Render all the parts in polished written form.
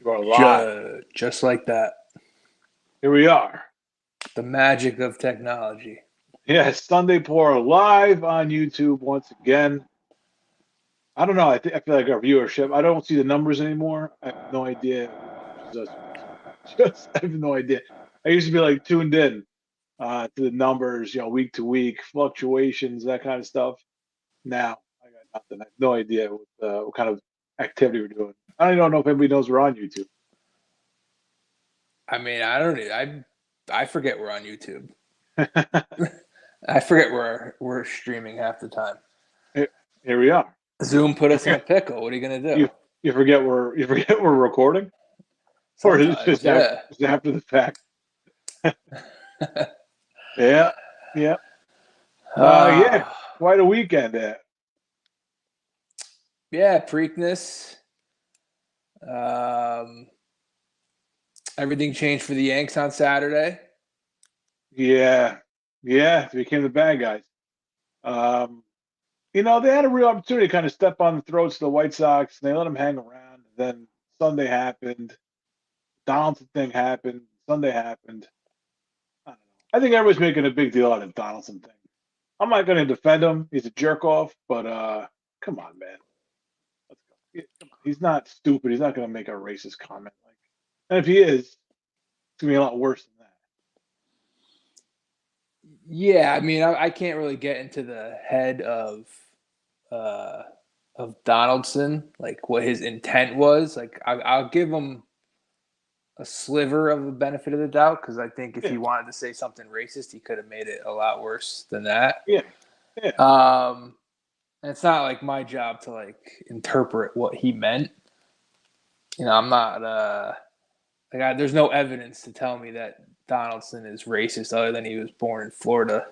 You are live. Just like that. Here we are. The magic of technology. Yes, Sunday Pour live on YouTube once again. I don't know. I feel like our viewership. I don't see the numbers anymore. I have no idea who watches us. Just I have no idea. I used to be like tuned in to the numbers, week to week fluctuations, that kind of stuff. Now I got nothing. I have no idea what kind of activity we're doing. I don't know if anybody knows we're on YouTube. I mean, I forget we're on YouTube. I forget we're streaming half the time. Here we are. Zoom put us in a pickle. What are you gonna do? You forget we're recording? Or is it just after the fact? Yeah. Quite a weekend there. Yeah, Preakness. Everything changed for the Yanks on Saturday. Yeah, they became the bad guys. They had a real opportunity to kind of step on the throats of the White Sox, and they let them hang around. Then Sunday happened. Donaldson thing happened. Sunday happened. I don't know. I think everybody's making a big deal out of the Donaldson thing. I'm not going to defend him. He's a jerk off, but come on, man. Let's go. Come on. He's not stupid. He's not going to make a racist comment. And if he is, it's going to be a lot worse than that. Yeah, I mean, I can't really get into the head of Donaldson, like what his intent was. Like, I'll give him a sliver of the benefit of the doubt because I think if he wanted to say something racist, he could have made it a lot worse than that. Yeah. And it's not like my job to like interpret what he meant. I'm not there's no evidence to tell me that Donaldson is racist other than he was born in Florida.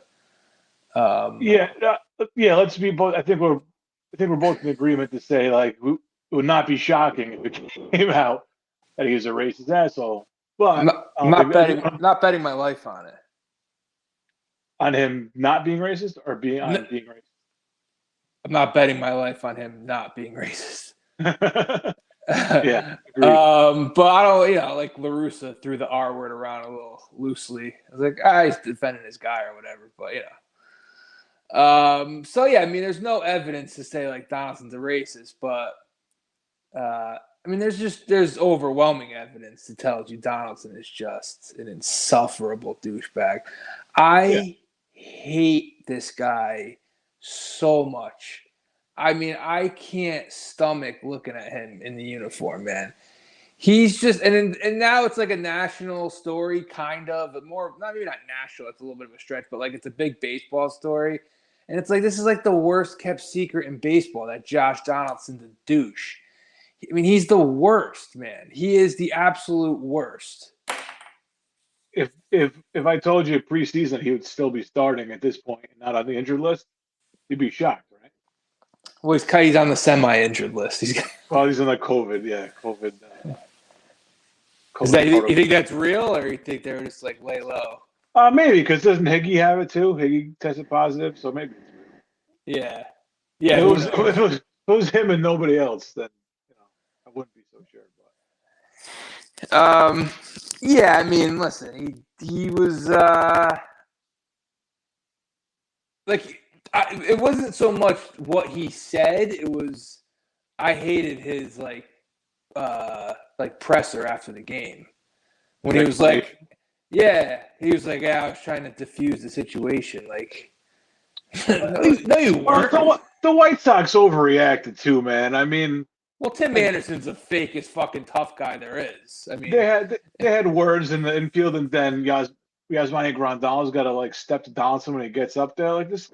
Let's be both. I think we're both in agreement to say it would not be shocking if it came out that he was a racist asshole. But I'm not betting my life on it. On him not being racist or being racist? I'm not betting my life on him not being racist. Yeah, agreed. But I don't, like La Russa threw the R word around a little loosely. I was like, he's defending his guy or whatever, but so yeah, I mean, there's no evidence to say like Donaldson's a racist, but I mean, there's overwhelming evidence that tells you Donaldson is just an insufferable douchebag. I hate this guy so much. I mean, I can't stomach looking at him in the uniform, man. He's just and now it's like a national story, kind of, but more not national. It's a little bit of a stretch, but like it's a big baseball story, and it's like this is like the worst kept secret in baseball that Josh Donaldson's a douche. I mean, he's the worst, man. He is the absolute worst. If I told you preseason he would still be starting at this point and not on the injured list, you'd be shocked, right? Well, he's on the semi-injured list. He's on the COVID. Yeah, COVID. You think that's real, or you think they're just like lay low? Maybe because doesn't Higgy have it too? Higgy tested positive, so maybe it's real. Yeah. If it was him and nobody else, then I wouldn't be so sure. But I mean, listen, he was it wasn't so much what he said. It was I hated his presser after the game when he was like, I was trying to diffuse the situation. Like, no, you weren't. The White Sox overreacted too, man. I mean, well, Tim Anderson's the fakest fucking tough guy there is. I mean, they had words in the infield, and then Yasmani Grandal's got to step to Donaldson when he gets up there like this.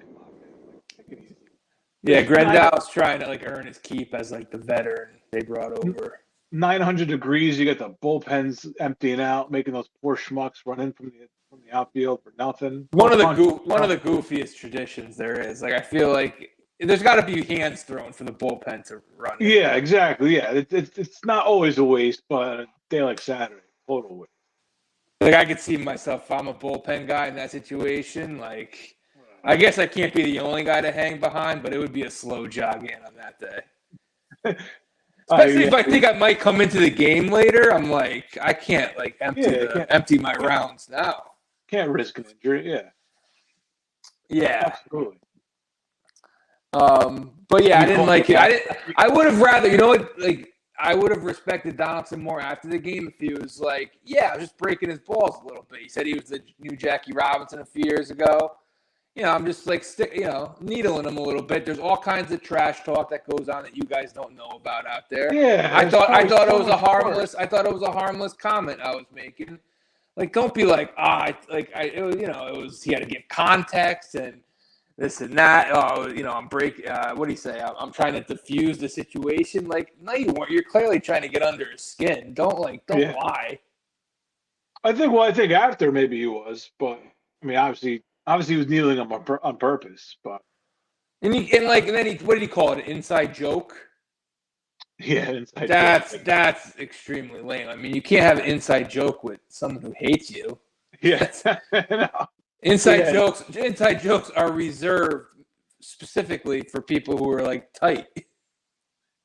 Yeah, Grandal's trying to earn his keep as the veteran they brought over. 900 degrees, you get the bullpens emptying out, making those poor schmucks run in from the outfield for nothing. One of the goofiest traditions there is. I feel like there's got to be hands thrown for the bullpen to run. Yeah, exactly. Yeah, it's not always a waste, but a day like Saturday, total waste. I could see myself if I'm a bullpen guy in that situation. I guess I can't be the only guy to hang behind, but it would be a slow jog in on that day. Especially if I think I might come into the game later, I'm like, I can't like empty my rounds now. Can't risk an injury. Yeah. Yeah. Absolutely. But yeah, I didn't like it. I would have rather, you know what, like I would have respected Donaldson more after the game if he was like, yeah, I was just breaking his balls a little bit. He said he was the new Jackie Robinson a few years ago. You know, I'm just like, needling him a little bit. There's all kinds of trash talk that goes on that you guys don't know about out there. Yeah, I thought it was a harmless. I thought it was a harmlless comment I was making. Like, don't be like, it was he had to give context and this and that. Oh, I'm breaking. What do you say? I'm trying to diffuse the situation. Like, no, you weren't. You're clearly trying to get under his skin. Don't lie. I think after maybe he was, but I mean, obviously he was kneeling him on purpose. But then what did he call it? An inside joke. Yeah, inside joke. That's extremely lame. I mean, you can't have an inside joke with someone who hates you. Yeah. No. Inside jokes are reserved specifically for people who are like tight.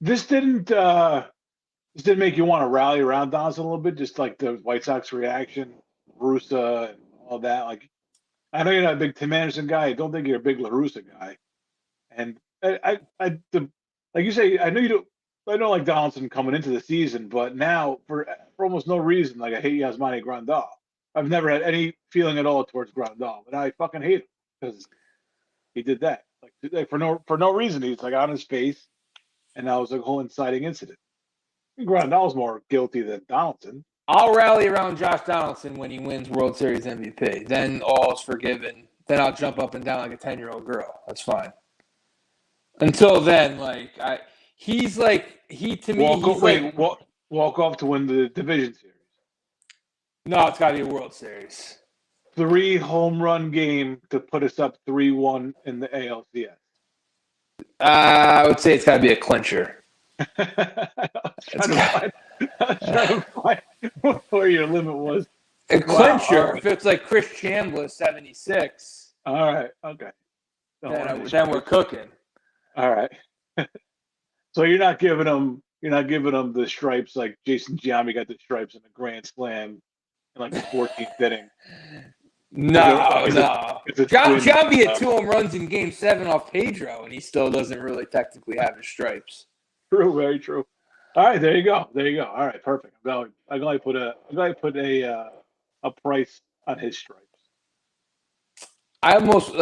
This didn't make you want to rally around Donaldson a little bit, just like the White Sox reaction, Russa and all that. Like, I know you're not a big Tim Anderson guy. I don't think you're a big La Russa guy. And like you say, I don't like Donaldson coming into the season, but now for almost no reason, like I hate Yasmani Grandal. I've never had any feeling at all towards Grandal, but I fucking hate him because he did that. Like for no reason. He's like on his face, and that was a whole inciting incident. Grandal's more guilty than Donaldson. I'll rally around Josh Donaldson when he wins World Series MVP. Then all's forgiven. Then I'll jump up and down like a 10-year-old girl. That's fine. Until then, he's like walk off to win the division series. No, it's got to be a World Series. 3 home run game to put us up 3-1 in the ALCS. I would say it's got to be a clincher. I was trying to find where your limit was. A clincher. Right. If it's like Chris Chandler 76. All right. Okay. Then we're cooking. All right. So you're not giving them the stripes like Jason Giambi got the stripes in the Grand Slam in like the 14th inning. No. Giambi had 2 home runs in Game 7 off Pedro, and he still doesn't really technically have his stripes. True, very true. All right, there you go. All right, perfect. I'm going to put a price on his stripes. I almost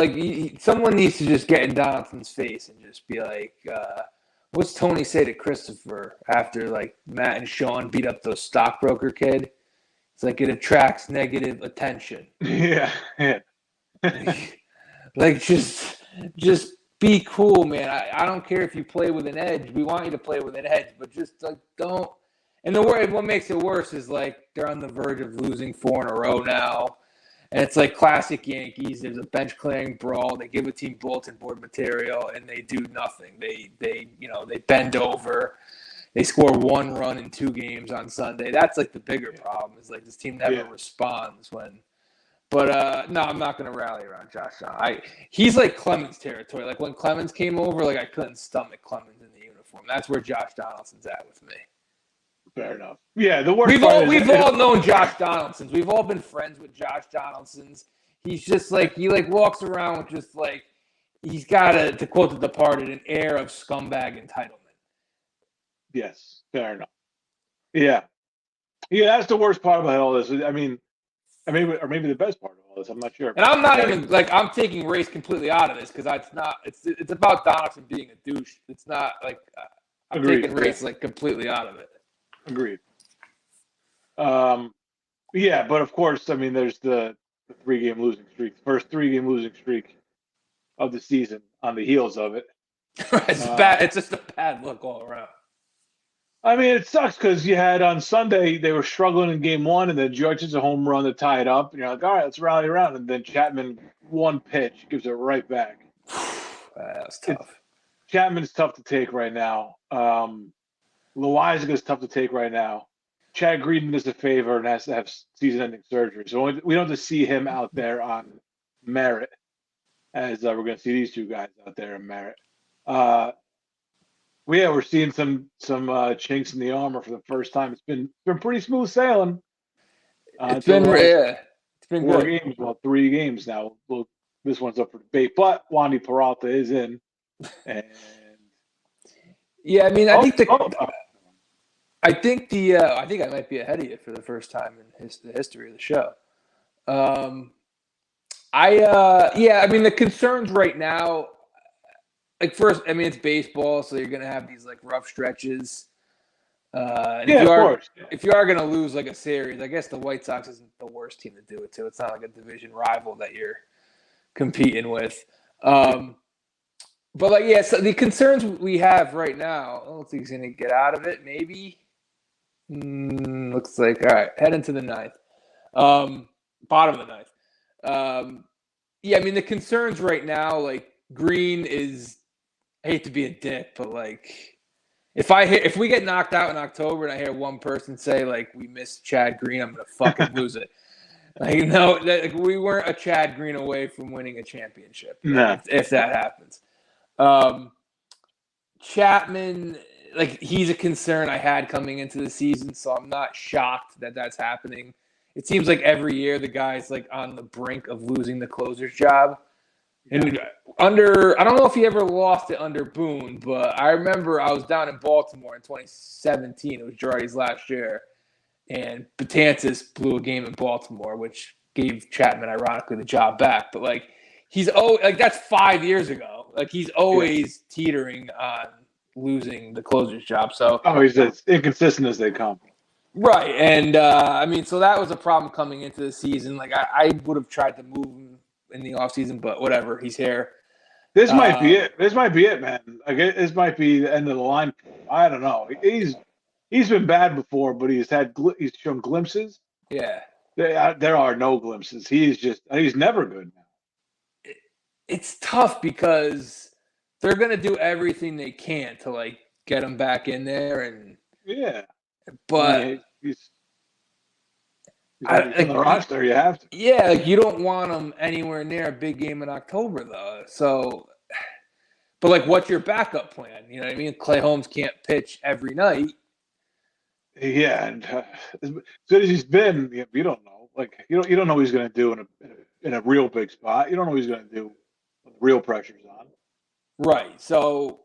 someone needs to just get in Donaldson's face and just be like, what's Tony say to Christopher after like Matt and Sean beat up those stockbroker kid? It's like it attracts negative attention. Yeah. Like just be cool, man. I don't care if you play with an edge. We want you to play with an edge, but just like don't. And what makes it worse is like they're on the verge of losing 4 in a row now. And it's like classic Yankees. There's a bench clearing brawl. They give a team bulletin board material, and they do nothing. They bend over. They score 1 run in 2 games on Sunday. That's like the bigger problem. Is like this team never responds when. But no, I'm not going to rally around Josh Allen. He's like Clemens territory. Like when Clemens came over, like I couldn't stomach Clemens in the uniform. That's where Josh Donaldson's at with me. Fair enough. Yeah, the worst. We've all known Josh Donaldsons. We've all been friends with Josh Donaldsons. He's just like he walks around with just like he's got to quote The Departed, an air of scumbag entitlement. Yes, fair enough. Yeah, that's the worst part about all this. I mean, maybe the best part of all this. I'm not sure. And I'm not even like I'm taking race completely out of this because it's not. It's about Donaldson being a douche. It's not like I'm taking race like completely out of it. Agreed. Yeah, but of course, I mean, there's the 3-game losing streak, first 3-game losing streak of the season on the heels of it. It's bad. It's just a bad look all around. I mean, it sucks because you had on Sunday, they were struggling in Game 1, and then Judge hits a home run to tie it up. And you're like, all right, let's rally around. And then Chapman, 1 pitch, gives it right back. That's tough. Chapman's tough to take right now. Loizaga is tough to take right now. Chad Green does a favor and has to have season-ending surgery. So we don't have to see him out there on merit, as we're going to see these 2 guys out there in merit. we're seeing some chinks in the armor for the first time. It's been pretty smooth sailing. It's Until been the last it's been 4 good. games, well, 3 games now. Well, this one's up for debate, but Wandy Peralta is in, and Yeah, I mean, I think I might be ahead of you for the first time in the history of the show. I mean, the concerns right now, like first, I mean, it's baseball, so you're gonna have these like rough stretches. And yeah, of course. if you are gonna lose like a series, I guess the White Sox isn't the worst team to do it to. It's not like a division rival that you're competing with. But like, yeah, so the concerns we have right now, I don't think he's gonna get out of it. Maybe. Looks like all right. Head into the ninth, bottom of the ninth. Yeah, I mean the concerns right now, like Green is. I hate to be a dick, but like, if we get knocked out in October and I hear one person say like we missed Chad Green, I'm gonna fucking lose it. Like no, like, we weren't a Chad Green away from winning a championship. No. If that happens. Chapman, like he's a concern I had coming into the season, so I'm not shocked that that's happening. It seems like every year the guy's like on the brink of losing the closer's job. And I don't know if he ever lost it under Boone, but I remember I was down in Baltimore in 2017. It was Girardi's last year, and Betances blew a game in Baltimore, which gave Chapman ironically the job back. But like that's 5 years ago. Like he's always teetering on losing the closer's job. So he's as inconsistent as they come. Right, and I mean, so that was a problem coming into the season. Like I would have tried to move him in the offseason, but whatever, he's here. This might be it. This might be it, man. Like this might be the end of the line. I don't know. He's been bad before, but he's shown glimpses. Yeah, there are no glimpses. He's never good now. It's tough because they're gonna do everything they can to like get him back in there, and yeah, but he's on the roster. You have to. Yeah, like you don't want him anywhere near a big game in October, though. So, but like, what's your backup plan? You know what I mean? Clay Holmes can't pitch every night. Yeah, and as good as he's been, you don't know. Like you don't know what he's going to do in a real big spot. You don't know what he's going to do when the real pressure's on. Right. So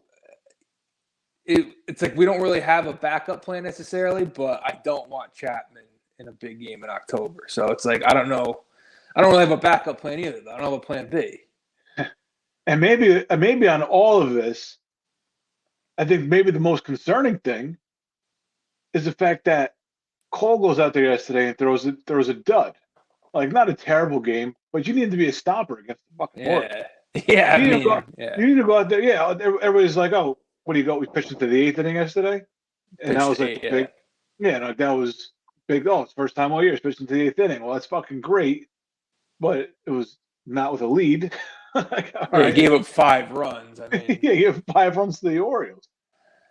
it's like we don't really have a backup plan necessarily, but I don't want Chapman in a big game in October. So it's like I don't know. I don't really have a backup plan either, though. I don't have a plan B. And maybe on all of this, I think maybe the most concerning thing is the fact that Cole goes out there yesterday and throws a dud. Like not a terrible game, but you need to be a stopper against the fucking Orioles. Yeah, you need to go out there. Yeah, everybody's like, oh, what do you go? We pitched into the 8th inning yesterday, and that was like big. Yeah, no, that was big. Oh, it's first time all year. It's pitched into the 8th inning. Well, that's fucking great, but it was not with a lead. He gave up 5 runs. I mean, yeah, he gave 5 runs to the Orioles.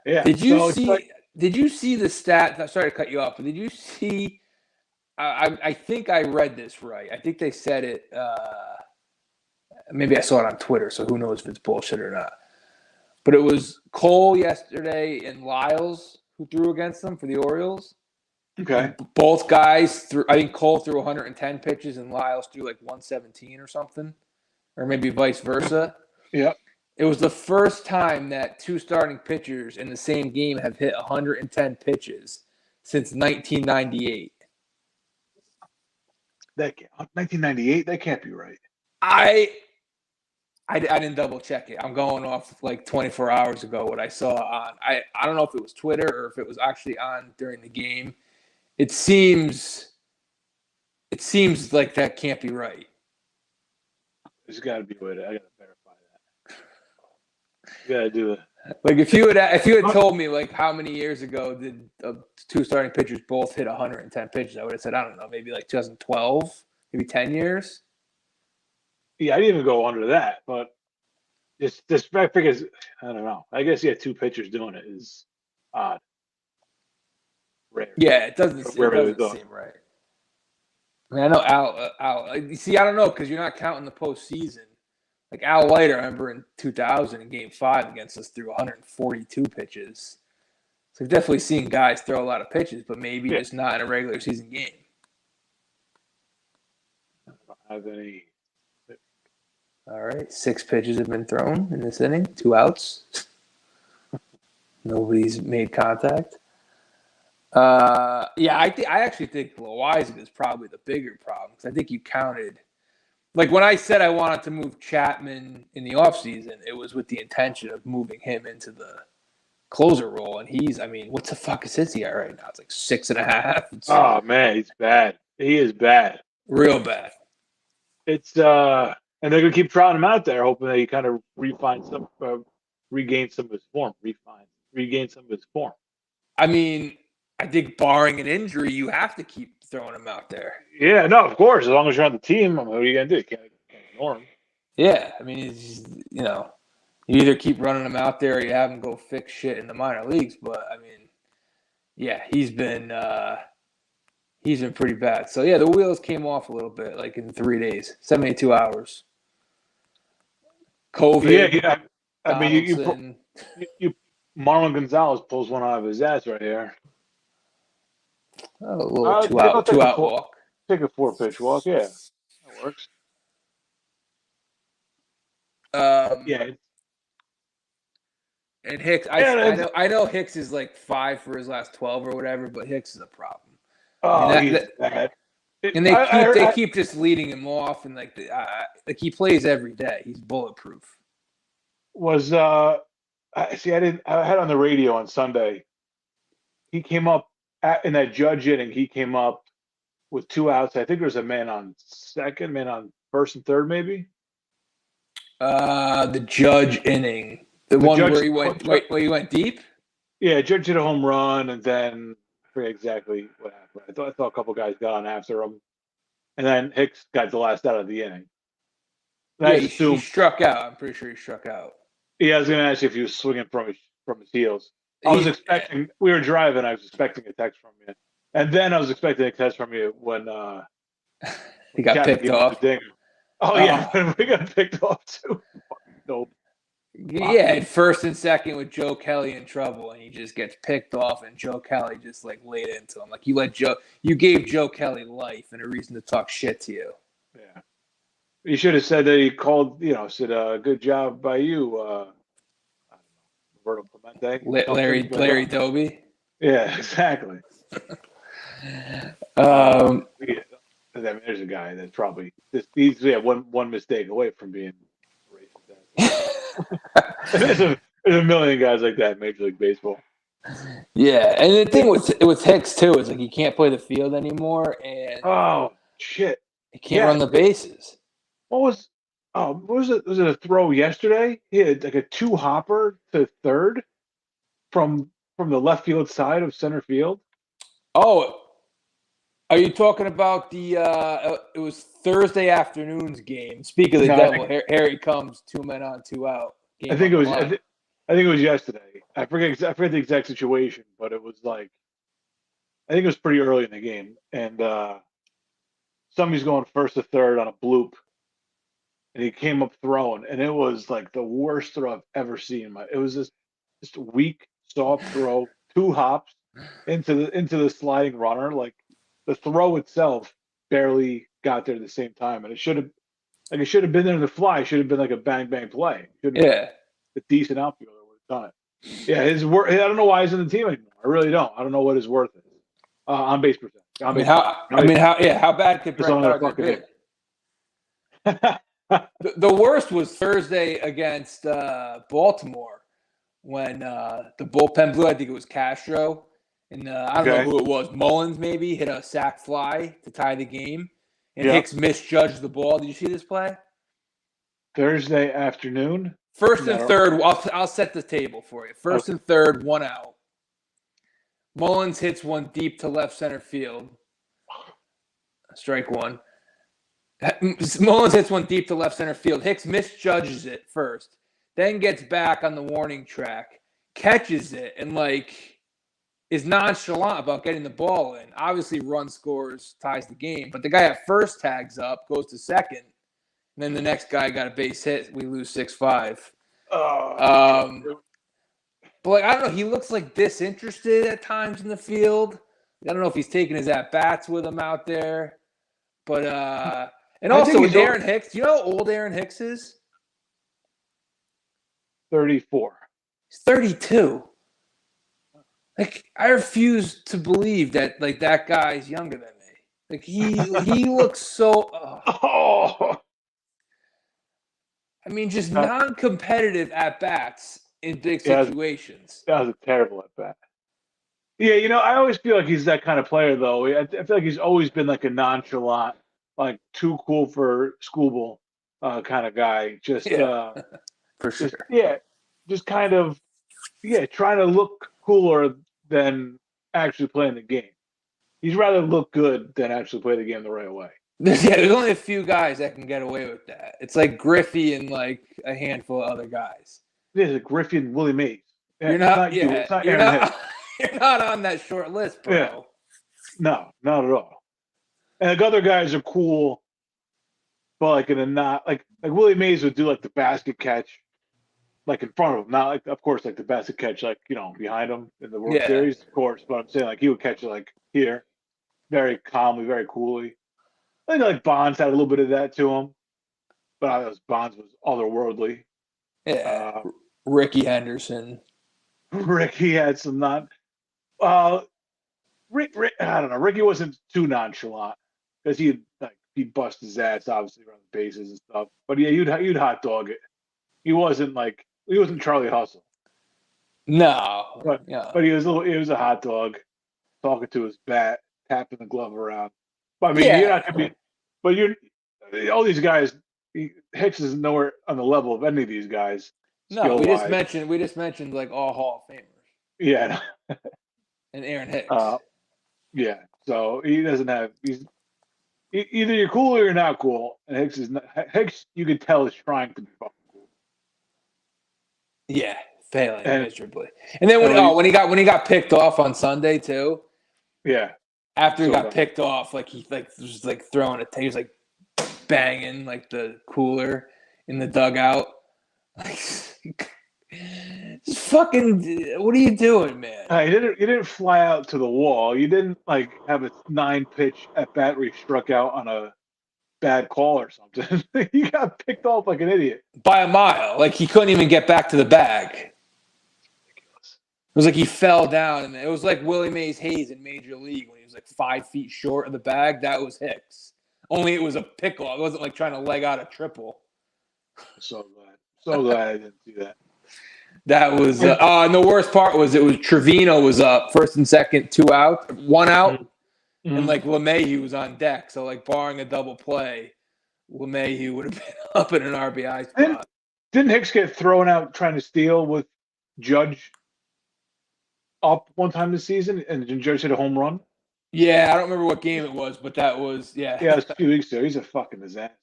Yeah. Did you see the stat? Sorry to cut you off, but did you see? I think I read this right. I think they said it. Maybe I saw it on Twitter, so who knows if it's bullshit or not. But it was Cole yesterday and Lyles who threw against them for the Orioles. Okay. And both guys threw. I think Cole threw 110 pitches and Lyles threw like 117 or something, or maybe vice versa. Yep. It was the first time that 2 starting pitchers in the same game have hit 110 pitches since 1998. 1998? That can't be right. I didn't double check it. I'm going off like 24 hours ago what I saw on. I don't know if it was Twitter or if it was actually on during the game. It seems like that can't be right. There's got to be a way I got to verify that. You got to do it. Like if you had told me like how many years ago did 2 starting pitchers both hit 110 pitches, I would have said I don't know, maybe like 2012, maybe 10 years. Yeah, I didn't even go under that, but this figures, I don't know. I guess 2 pitchers doing it is odd. Rare. Yeah, it doesn't seem right. I mean, I know Al. See, I don't know because you're not counting the postseason. Like Al White, I remember in 2000 in Game 5 against us threw 142 pitches. So we've definitely seen guys throw a lot of pitches, but maybe just not in a regular season game. I don't have any. All right, 6 pitches have been thrown in this inning, 2 outs. Nobody's made contact. I actually think Loizaga is probably the bigger problem because I think you counted. Like when I said I wanted to move Chapman in the offseason, it was with the intention of moving him into the closer role. And what the fuck is his ERA right now? It's like 6.5. Oh man, he's bad. He is bad. Real bad. It's and they're gonna keep trotting him out there, hoping that he kind of regain some of his form. Regain some of his form. I mean, I think barring an injury, you have to keep throwing him out there. Yeah, no, of course. As long as you're on the team, what are you gonna do? You can't ignore him. Yeah, I mean, you either keep running him out there or you have him go fix shit in the minor leagues. But I mean, yeah, he's been pretty bad. So yeah, the wheels came off a little bit, like in 3 days, 72 hours. COVID. Yeah. I mean, you Marlon Gonzalez pulls one out of his ass right here. A little two out walk. Take a 4-pitch walk. Yeah, that works. And Hicks, I know Hicks is like 5 for his last 12 or whatever, but Hicks is a problem. Oh, he's bad. And they keep just leading him off, and like he plays every day. He's bulletproof. I had on the radio on Sunday. He came up in that Judge inning. He came up with 2 outs. I think there was a man on second, man on first and third, maybe. The Judge inning, where he went deep. Yeah, Judge hit a home run, and then I forget exactly what happened. I thought a couple guys got on after him, and then Hicks got the last out of the inning. He struck out. I'm pretty sure he struck out. Yeah, I was going to ask you if he was swinging from his heels. I was expecting. We were driving. I was expecting a text from you, and then I was expecting a text from you when he got picked off. Oh yeah, we got picked off too. Nope. Yeah, at first and second with Joe Kelly in trouble, and he just gets picked off, and Joe Kelly just like laid into him. Like you gave Joe Kelly life and a reason to talk shit to you. Yeah, you should have said that he called. Said good job by you. Roberto Clemente, Larry Doby. Yeah, exactly. There's a guy that's probably he's one mistake away from being racist. There's a million guys like that in Major League Baseball. Yeah, and the thing with Hicks too is like he can't play the field anymore, and oh shit, he can't run the bases. What was it? Was it a throw yesterday? He had like a 2-hopper to third from the left field side of center field. Oh, are you talking about the? It was Thursday afternoon's game. Speak of the devil, here he comes, 2 men on, 2 out. I think it was yesterday. I forget the exact situation, but it was like I think it was pretty early in the game, and somebody's going first to third on a bloop. And he came up throwing, and it was like the worst throw I've ever seen. It was just a weak, soft throw, 2 hops into the sliding runner. Like the throw itself barely got there at the same time, and it should have been there in the fly. It should have been like a bang bang play. A decent outfielder would have done it. Yeah, his work. I don't know why he's in the team anymore. I really don't. I don't know what his worth is on base percentage. How bad could Brett Gardner be? The worst was Thursday against Baltimore when the bullpen blew. I think it was Castro, and I don't know who it was. Mullins maybe hit a sac fly to tie the game, and Hicks misjudged the ball. Did you see this play? Thursday afternoon. First and third. I'll set the table for you. First and third, 1 out. Mullins hits one deep to left center field. Strike one. Mullins hits one deep to left center field. Hicks misjudges it first, then gets back on the warning track, catches it, and is nonchalant about getting the ball in. Obviously, run scores, ties the game. But the guy at first tags up, goes to second, and then the next guy got a base hit. We lose 6-5. Oh, But like I don't know, he looks like disinterested at times in the field. I don't know if he's taking his at bats with him out there. But and I think also with he's Aaron Hicks, do you know how old Aaron Hicks is? 34. He's 32. Like I refuse to believe that like that guy's younger than me. Like he looks so. Oh, I mean, just non-competitive at bats in big situations. that was a terrible at bat. Yeah, I always feel like he's that kind of player, though. I feel like he's always been like a nonchalant, like too cool for school ball kind of guy. Just, for sure. Just kind of, trying to look cooler than actually playing the game. He's rather look good than actually play the game the right way. There's only a few guys that can get away with that. It's like Griffey and like a handful of other guys. There's a Griffey and Willie Mays. You're not on that short list, bro. Yeah. No, not at all. And like other guys are cool, but like in a not like Willie Mays would do like the basket catch, like in front of him, not like of course like the basket catch like behind him in the World Series, of course. But I'm saying like he would catch it like here, very calmly, very coolly. I think like Bonds had a little bit of that to him, but I thought Bonds was otherworldly. Yeah, Ricky Henderson. Ricky had some not. Rick, I don't know. Ricky wasn't too nonchalant because he'd bust his ass obviously around the bases and stuff. But yeah, you'd hot dog it. He wasn't Charlie Hustle. No, but he was a hot dog, talking to his bat, tapping the glove around. But I mean, you're not gonna be. But all these guys. Hicks is nowhere on the level of any of these guys. No, we just mentioned like all Hall of Famers. Yeah. And Aaron Hicks. Yeah. So he doesn't have. He's either you're cool or you're not cool. And Hicks is not. Hicks, you can tell, is trying to be fucking cool. Yeah, failing miserably. And then when he got picked off on Sunday too. Yeah. After he got picked off, like he was like throwing he was like banging like the cooler in the dugout. Like, fucking, what are you doing, man? You didn't fly out to the wall. You didn't like have a 9-pitch at bat where you struck out on a bad call or something. You got picked off like an idiot by a mile. Like he couldn't even get back to the bag. Ridiculous. It was like he fell down, and it was like Willie Mays Hayes in Major League when he was like 5 feet short of the bag. That was Hicks. Only it was a pickle. It wasn't like trying to leg out a triple. So glad I didn't see that. That was and the worst part was Trevino was up first and second, 2 out, 1 out, and like LeMahieu was on deck. So like barring a double play, LeMahieu would have been up in an RBI spot. Didn't Hicks get thrown out trying to steal with Judge up one time this season, and Judge hit a home run? Yeah, I don't remember what game it was, but that was Yeah, it was a few weeks ago. He's a fucking disaster.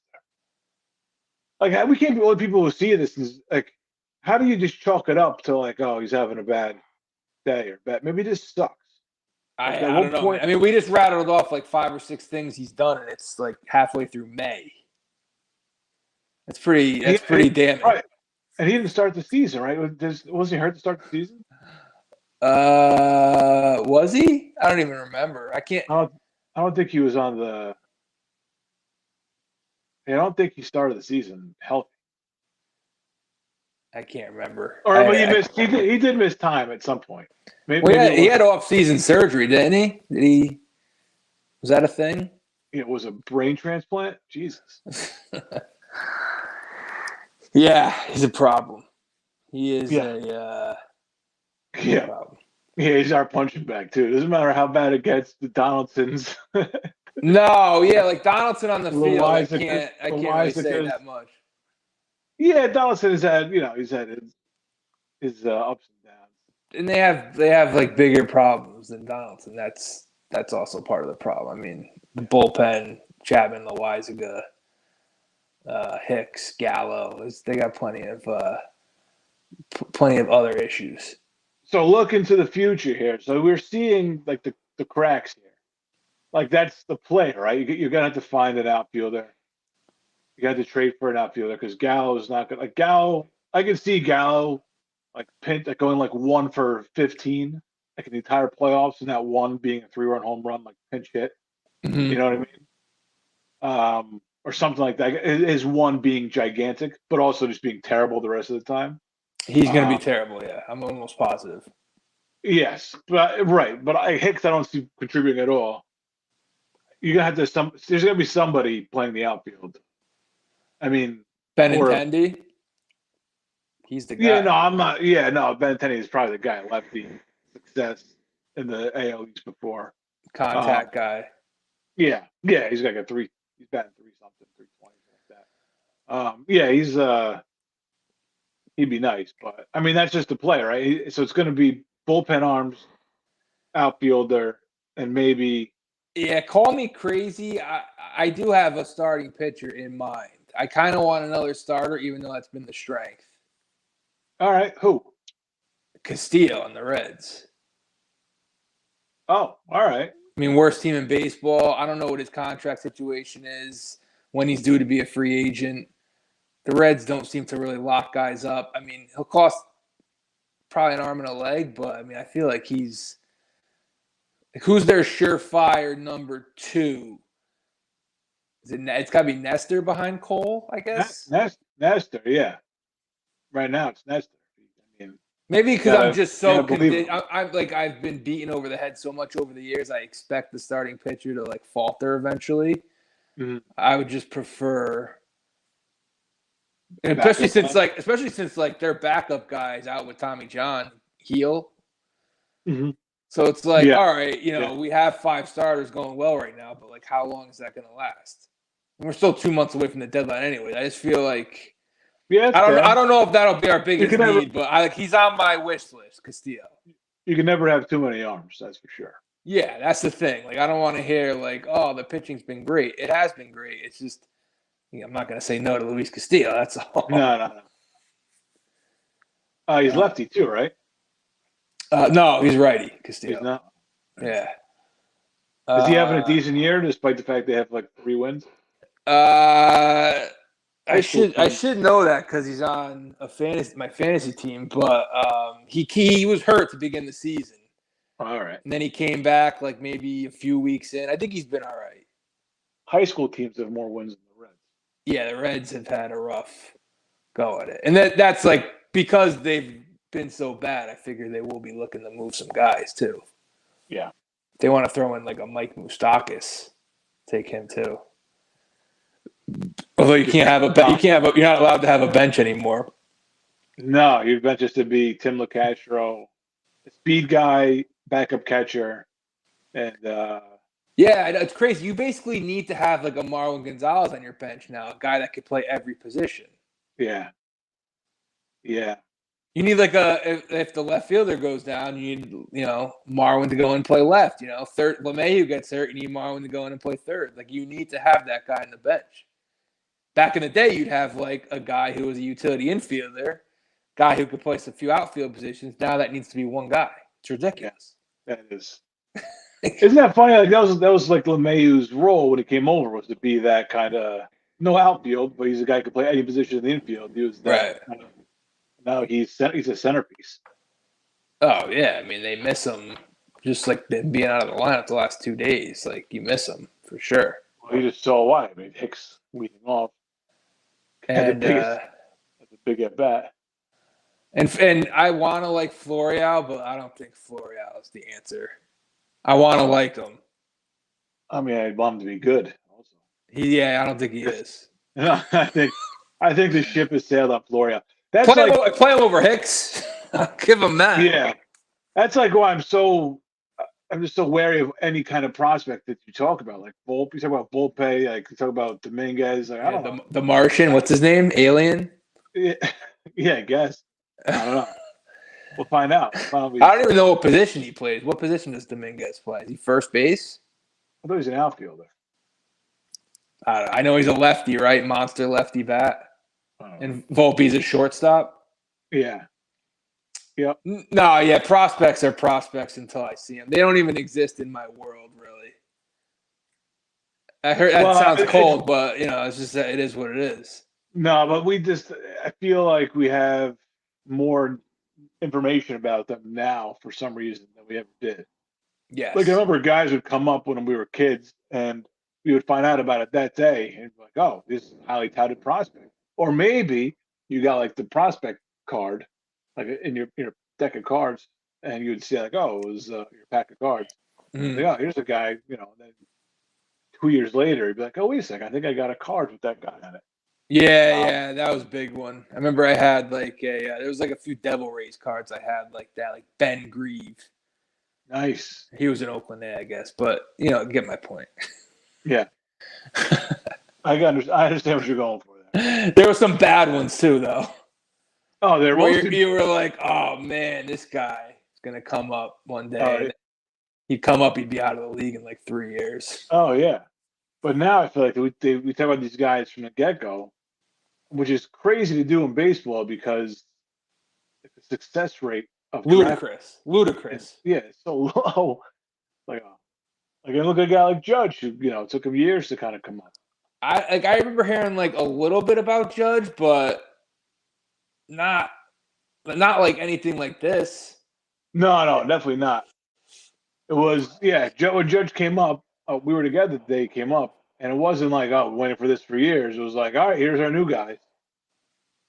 Like we can't be only people who see this. Is like, how do you just chalk it up to like, oh, he's having a bad day or bad? Maybe he just sucks. I don't know. I mean, we just rattled off like 5 or 6 things he's done, and it's like halfway through May. That's pretty damning. Right. And he didn't start the season, right? Wasn't he hurt to start the season? Was he? I don't even remember. I don't think he was on the. I don't think he started the season healthy. I can't remember. Or he did miss time at some point. Maybe he had off-season surgery, didn't he? Was that a thing? It was a brain transplant. Jesus. Yeah, he's a problem. He is problem. Yeah, he's our punching bag too. It doesn't matter how bad it gets. The Donaldsons. No, yeah, like Donaldson on the field. I can't really say that much. Yeah, Donaldson has had he's had his ups and downs. And they have like bigger problems than Donaldson. That's also part of the problem. I mean, the bullpen, Chapman, Loaizaga, Hicks, Gallo. They got plenty of other issues. So look into the future here. So we're seeing like the cracks here. Like that's the play, right? You're gonna have to find an outfielder. You had to trade for an outfielder because Gallo is not good. Like Gallo, I can see Gallo like going like 1 for 15, like in the entire playoffs, and that one being a 3-run home run, like pinch hit. You Mhm. know what I mean? Or something like that. Is one being gigantic, but also just being terrible the rest of the time. He's going to be Um, terrible. Yeah, I'm almost positive. yes, but right, but Hicks I don't see contributing at all. You're gonna have to There's gonna be somebody playing the outfield. I mean, or Benintendi, he's the yeah, no, guy. I'm not. Yeah, no, Benintendi is probably the guy lefty success in the AL East before. Contact Um, guy. yeah, he's got like a three. He's batting 3 something, 320, something like that. Yeah, he'd be nice, but I mean that's just a play, right? So it's going to be bullpen arms, outfielder, and maybe. Yeah, call me crazy. I do have a starting pitcher in mind. I kind of want another starter, even though that's been the strength. All right, who? Castillo on the Reds. Oh, all right. I mean, worst team in baseball. I don't know what his contract situation is, when he's due to be a free agent. The Reds don't seem to really lock guys up. I mean, he'll cost probably an arm and a leg, but I mean, I feel like who's their surefire number two? It's got to be Nestor behind Cole, I guess. Nestor, yeah. Right now it's Nestor. I mean, Maybe because I'm just so believe convinced. him. I'm like, I've been beaten over the head so much over the years. I expect the starting pitcher to like falter eventually. Mhm. I would just prefer, and especially since their backup guys out with Tommy John heel. Mhm. So it's like, Yeah. all right, Yeah. we have 5 starters going well right now, but like, how long is that going to last? And we're still 2 months away from the deadline anyway. I just feel like Yeah, I don't know if that'll be our biggest never, need, but he's on my wish list, Castillo. you can never have too many arms, that's for sure. Yeah, that's the thing. Like, I don't want to hear like, oh, the pitching's been great. It has been great. It's just, I'm not going to say no to Luis Castillo. That's all. No. He's lefty too, right? No, he's righty, Castillo. He's not. Yeah. Is he having a decent year despite the fact they have like 3 wins? I should know that because he's on my fantasy team, but he was hurt to begin the season. All right. And then he came back like maybe a few weeks in. I think he's been all right. High school teams have more wins than the Reds. Yeah, the Reds have had a rough go at it. And that's like because they've been so bad, I figure they will be looking to move some guys too. Yeah. They want to throw in like a Mike Moustakas. Take him too. Although you're not allowed to have a bench anymore. No, your bench is to be Tim LeCastro, speed guy, backup catcher, and yeah, it's crazy. You basically need to have like a Marlon Gonzalez on your bench now, a guy that could play every position. yeah. You need like if the left fielder goes down, you need Marwin to go and play left. Third LeMahieu gets hurt, you need Marwin to go in and play third. Like you need to have that guy on the bench. Back in the day, you'd have like a guy who was a utility infielder, guy who could play a few outfield positions. Now that needs to be one guy. It's ridiculous. Yeah, that is. Isn't that funny? Like that was like LeMahieu's role when he came over was to be that kind of no outfield, but he's a guy who could play any position in the infield. He was that. Right. Now he's a centerpiece. Oh yeah, I mean they miss him just like being out of the lineup the last 2 days. Like you miss him for sure. Well, you just saw why. I mean Hicks leading off. And that's a big at bat. And I want to like Florial, but I don't think Florial is the answer. I want to like him. I mean, I'd want him to be good. Also, I don't think he is. I think the ship has sailed on Florial. That's play him over Hicks. Give him that. Yeah, that's like why I'm just so wary of any kind of prospect that you talk about. Like you talk about Volpe, like you talk about Dominguez. Like I don't know. The Martian. What's his name? Alien. Yeah, I guess. I don't know. We'll find out. I don't even know what position he plays. What position does Dominguez play? Is he first base? I thought he was an outfielder. I know he's a lefty, right? Monster lefty bat. And Volpe's a shortstop. Yeah. Yep. No, yeah. Prospects are prospects until I see them. They don't even exist in my world, really. I heard that Well, sounds cold, but it's just that it is what it is. no, but I feel like we have more information about them now for some reason than we ever did. Like I Yes. remember guys would come up when we were kids and we would find out about it that day and be like, oh, this is a highly touted prospect. Or maybe you got like the prospect card, like in your deck of cards, and you would see like, oh, it was your pack of cards. Mhm. Like, oh, here's a guy, then 2 years later, he'd be like, oh, wait a second, I think I got a card with that guy on it. Yeah, that was a big one. I remember I had like there was like a few Devil Rays cards I had like that, like Ben Grieve. Nice. He was in Oakland, I guess, but get my point. Yeah. I understand what you're going for there. There were some bad ones too, though. Oh, there was. You were like, oh man, this guy is gonna come up one day. Oh, he'd come up, he'd be out of the league in like 3 years. Oh yeah, but now I feel like we talk about these guys from the get go, which is crazy to do in baseball because the success rate of Ludicrous. It's so low. Like I look at a guy like Judge, who took him years to kind of come up. I remember hearing like a little bit about Judge, but not like anything like this. No, definitely not. It was when Judge came up, we were together the day he came up, and it wasn't like, oh, we're waiting for this for years. It was like, all right, here's our new guys.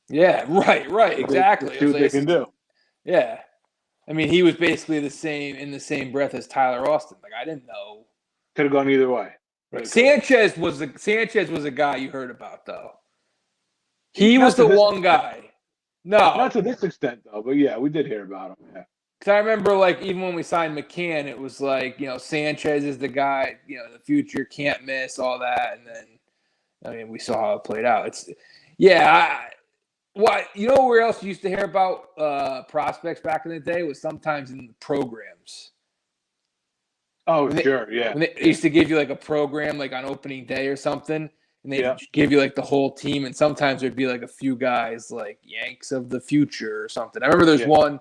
Yeah, right, exactly. See what they can do. Yeah, I mean, he was basically in the same breath as Tyler Austin. Like I didn't know. Could have gone either way. Right. Sanchez was a guy you heard about though. He was the one guy. No, not to this extent though. But yeah, we did hear about him. Yeah. Because I remember, like, even when we signed McCann, it was like, Sanchez is the guy, the future, can't miss, all that. And then, I mean, we saw how it played out. Where else you used to hear about prospects back in the day was sometimes in the programs. Oh, sure, yeah. When they used to give you, like, a program, like, on opening day or something, and they'd give you, like, the whole team, and sometimes there'd be, like, a few guys, like, Yanks of the future or something. I remember there's one.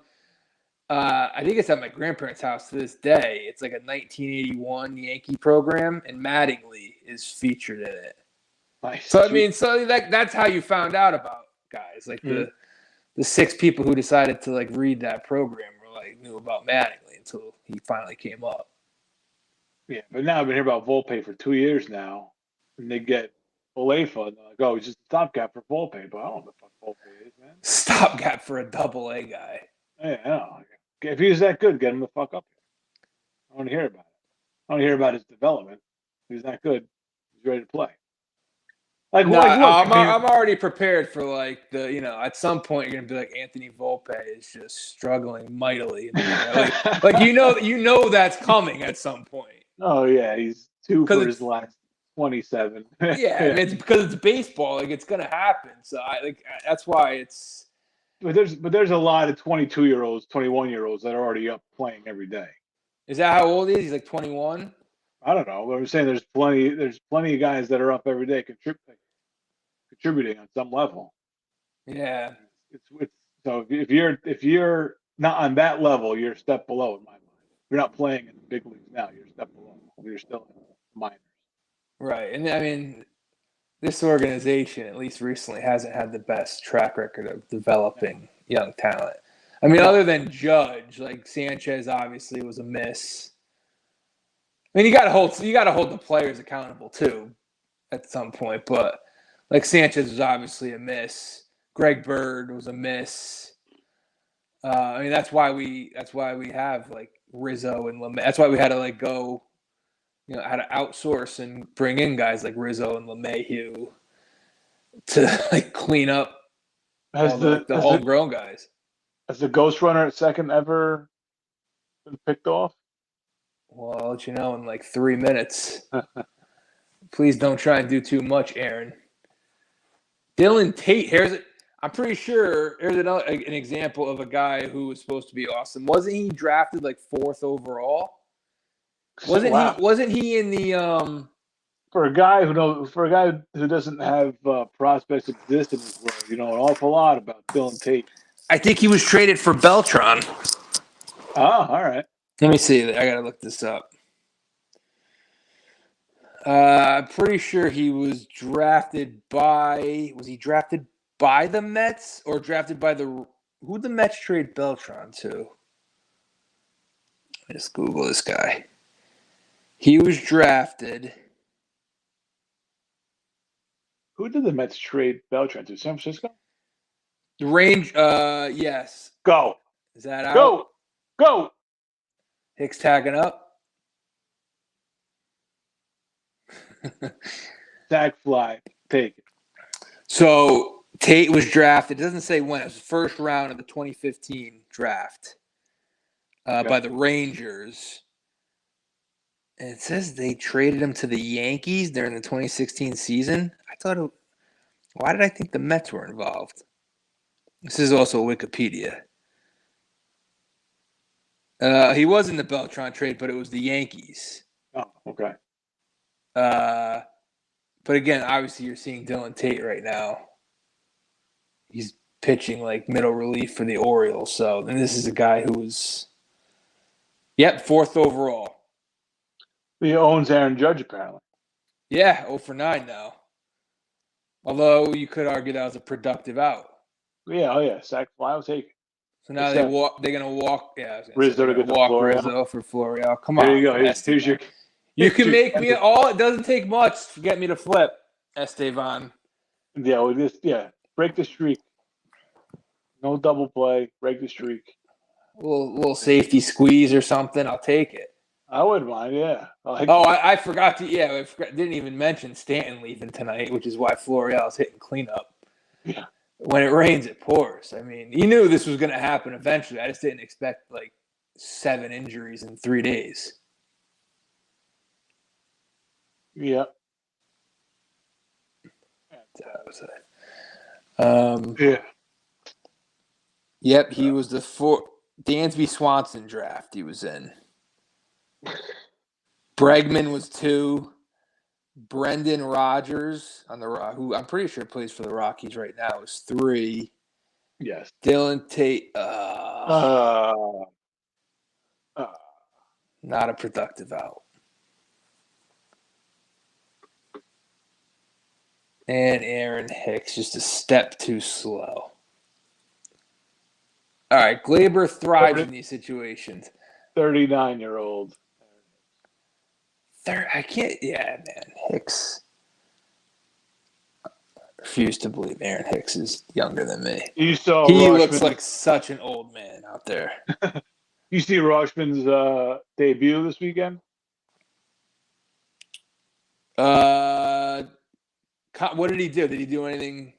I think it's at my grandparents' house to this day. It's like a 1981 Yankee program, and Mattingly is featured in it. Nice. So I mean, that's how you found out about guys. Like the 6 people who decided to like read that program were like knew about Mattingly until he finally came up. Yeah, but now I've been hearing about Volpe for 2 years now, and they get Olefa, and they're like, oh, he's just a stopgap for Volpe, but I don't know what the fuck Volpe is, man. Stopgap for a AA guy. Yeah, I know. If he's that good, get him the fuck up here. I want to hear about it. I want to hear about his development. If he's that good, he's ready to play. I'm already prepared for like at some point you're gonna be like Anthony Volpe is just struggling mightily. That's coming at some point. Oh yeah, he's 2 for his last 27. Yeah, it's because it's baseball. Like it's gonna happen. So that's why it's. But there's a lot of 22-year-olds, 21-year-olds that are already up playing every day. Is that how old he is? He's like 21. I don't know. But I'm saying there's plenty of guys that are up every day contributing on some level. Yeah. It's so if you're not on that level, you're a step below in my mind. If you're not playing in the big leagues now, you're a step below. You're still in the minors. Right, and I mean. This organization, at least recently, hasn't had the best track record of developing young talent. I mean, other than Judge, like Sanchez obviously was a miss. I mean, you got to hold the players accountable too, at some point. But like Sanchez was obviously a miss. Greg Bird was a miss. I mean, that's why we have like Rizzo and LeMay. That's why we had to like go. How to outsource and bring in guys like Rizzo and LeMahieu to like clean up the homegrown guys. Has the Ghost Runner at second ever been picked off? Well, I'll let you know in like 3 minutes. Please don't try and do too much, Aaron. Dylan Tate, I'm pretty sure here's an example of a guy who was supposed to be awesome. Wasn't he drafted like 4th overall? Wasn't he in the for a guy who doesn't have prospects exist in this world, an awful lot about Dylan Tate. I think he was traded for Beltran. Oh, all right. Let me see. I gotta look this up. I'm pretty sure he was drafted by. Was he drafted by the Mets or drafted by the? Who the Mets trade Beltran to? Let's Google this guy. He was drafted. Who did the Mets trade Beltran to? San Francisco? The range. Yes. Go. Is that out? Go. Go. Hicks tagging up. Sack fly. Take it. So Tate was drafted. It doesn't say when. It was the first round of the 2015 draft by the Rangers. And it says they traded him to the Yankees during the 2016 season. Why did I think the Mets were involved? This is also Wikipedia. He was in the Beltran trade, but it was the Yankees. Oh, okay. But again, obviously you're seeing Dylan Tate right now. He's pitching like middle relief for the Orioles. So, and this is a guy who was, fourth overall. He owns Aaron Judge, apparently. Yeah, 0 for 9 now. Although you could argue that was a productive out. Yeah, sack fly will take it. So now they're going to walk. Yeah, Rizzo to get the walk Florial. Rizzo for Florial. Come on. There you go. Here's your. You can make me all. It doesn't take much to get me to flip, Estevan. Yeah, break the streak. No double play. Break the streak. Little safety squeeze or something. I'll take it. I wouldn't mind. Yeah. I forgot to. Yeah, didn't even mention Stanton leaving tonight, which is why Florial's hitting cleanup. Yeah. When it rains, it pours. I mean, you knew this was going to happen eventually. I just didn't expect like 7 injuries in 3 days. Yeah. That was it. Yeah. Yep, he was the Dansby Swanson draft he was in. Bregman was 2. Brendan Rodgers who I'm pretty sure plays for the Rockies right now is 3. Yes. Dylan Tate. Not a productive out. And Aaron Hicks just a step too slow. All right, Glaber thrives in these situations. 39-year-old. I can't. Yeah, man, Hicks. I refuse to believe Aaron Hicks is younger than me. You saw he looks like such an old man out there. You see Rutschman's debut this weekend? What did he do? Did he do anything?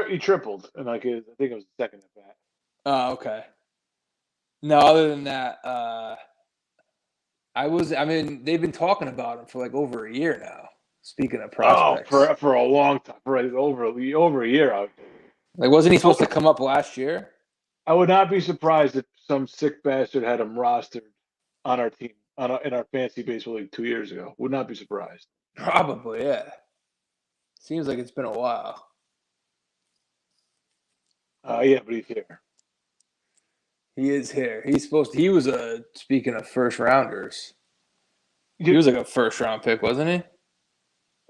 He tripled, and I think it was the second at bat. Oh, okay. No, other than that, they've been talking about him for like over a year now. Speaking of prospects. Oh, for a long time, for over a year out. Like, wasn't he supposed to come up last year? I would not be surprised if some sick bastard had him rostered on our team in our fantasy baseball league 2 years ago. Would not be surprised. Probably, yeah. Seems like it's been a while. Yeah, but he's here. He is here. He was speaking of first rounders. He was like a first round pick, wasn't he?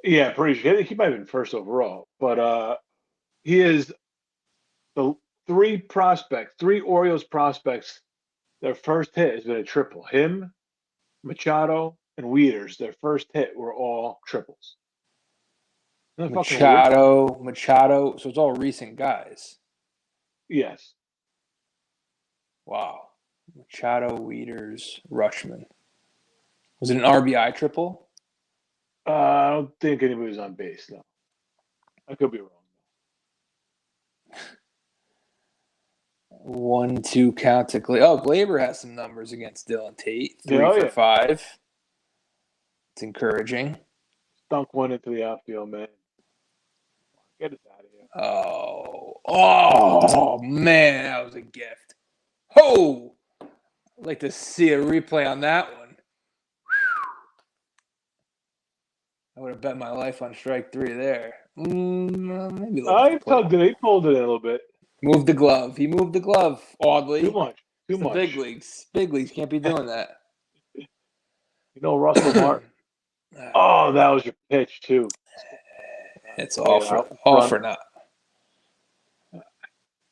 Yeah, pretty sure. He might have been first overall. But he is the 3 Orioles prospects, their first hit has been a triple. Him, Machado, and Wieters, their first hit were all triples. Machado. So it's all recent guys. Yes. Wow. Machado, Wieters, Rutschman. Was it an RBI triple? I don't think anybody was on base, no. I could be wrong. 1-2 count to Glaber. Oh, Glaber has some numbers against Dylan Tate. 3 for 5. It's encouraging. Dunk one into the outfield, man. Get us out of here. Oh, man, that was a gift. Oh! I'd like to see a replay on that one. I would have bet my life on strike 3 there. Maybe. He pulled it in a little bit. Moved the glove. He moved the glove, oddly. Too much. Big leagues. Big leagues can't be doing that. Russell Martin. Oh, that was your pitch too. It's Yeah, all for not.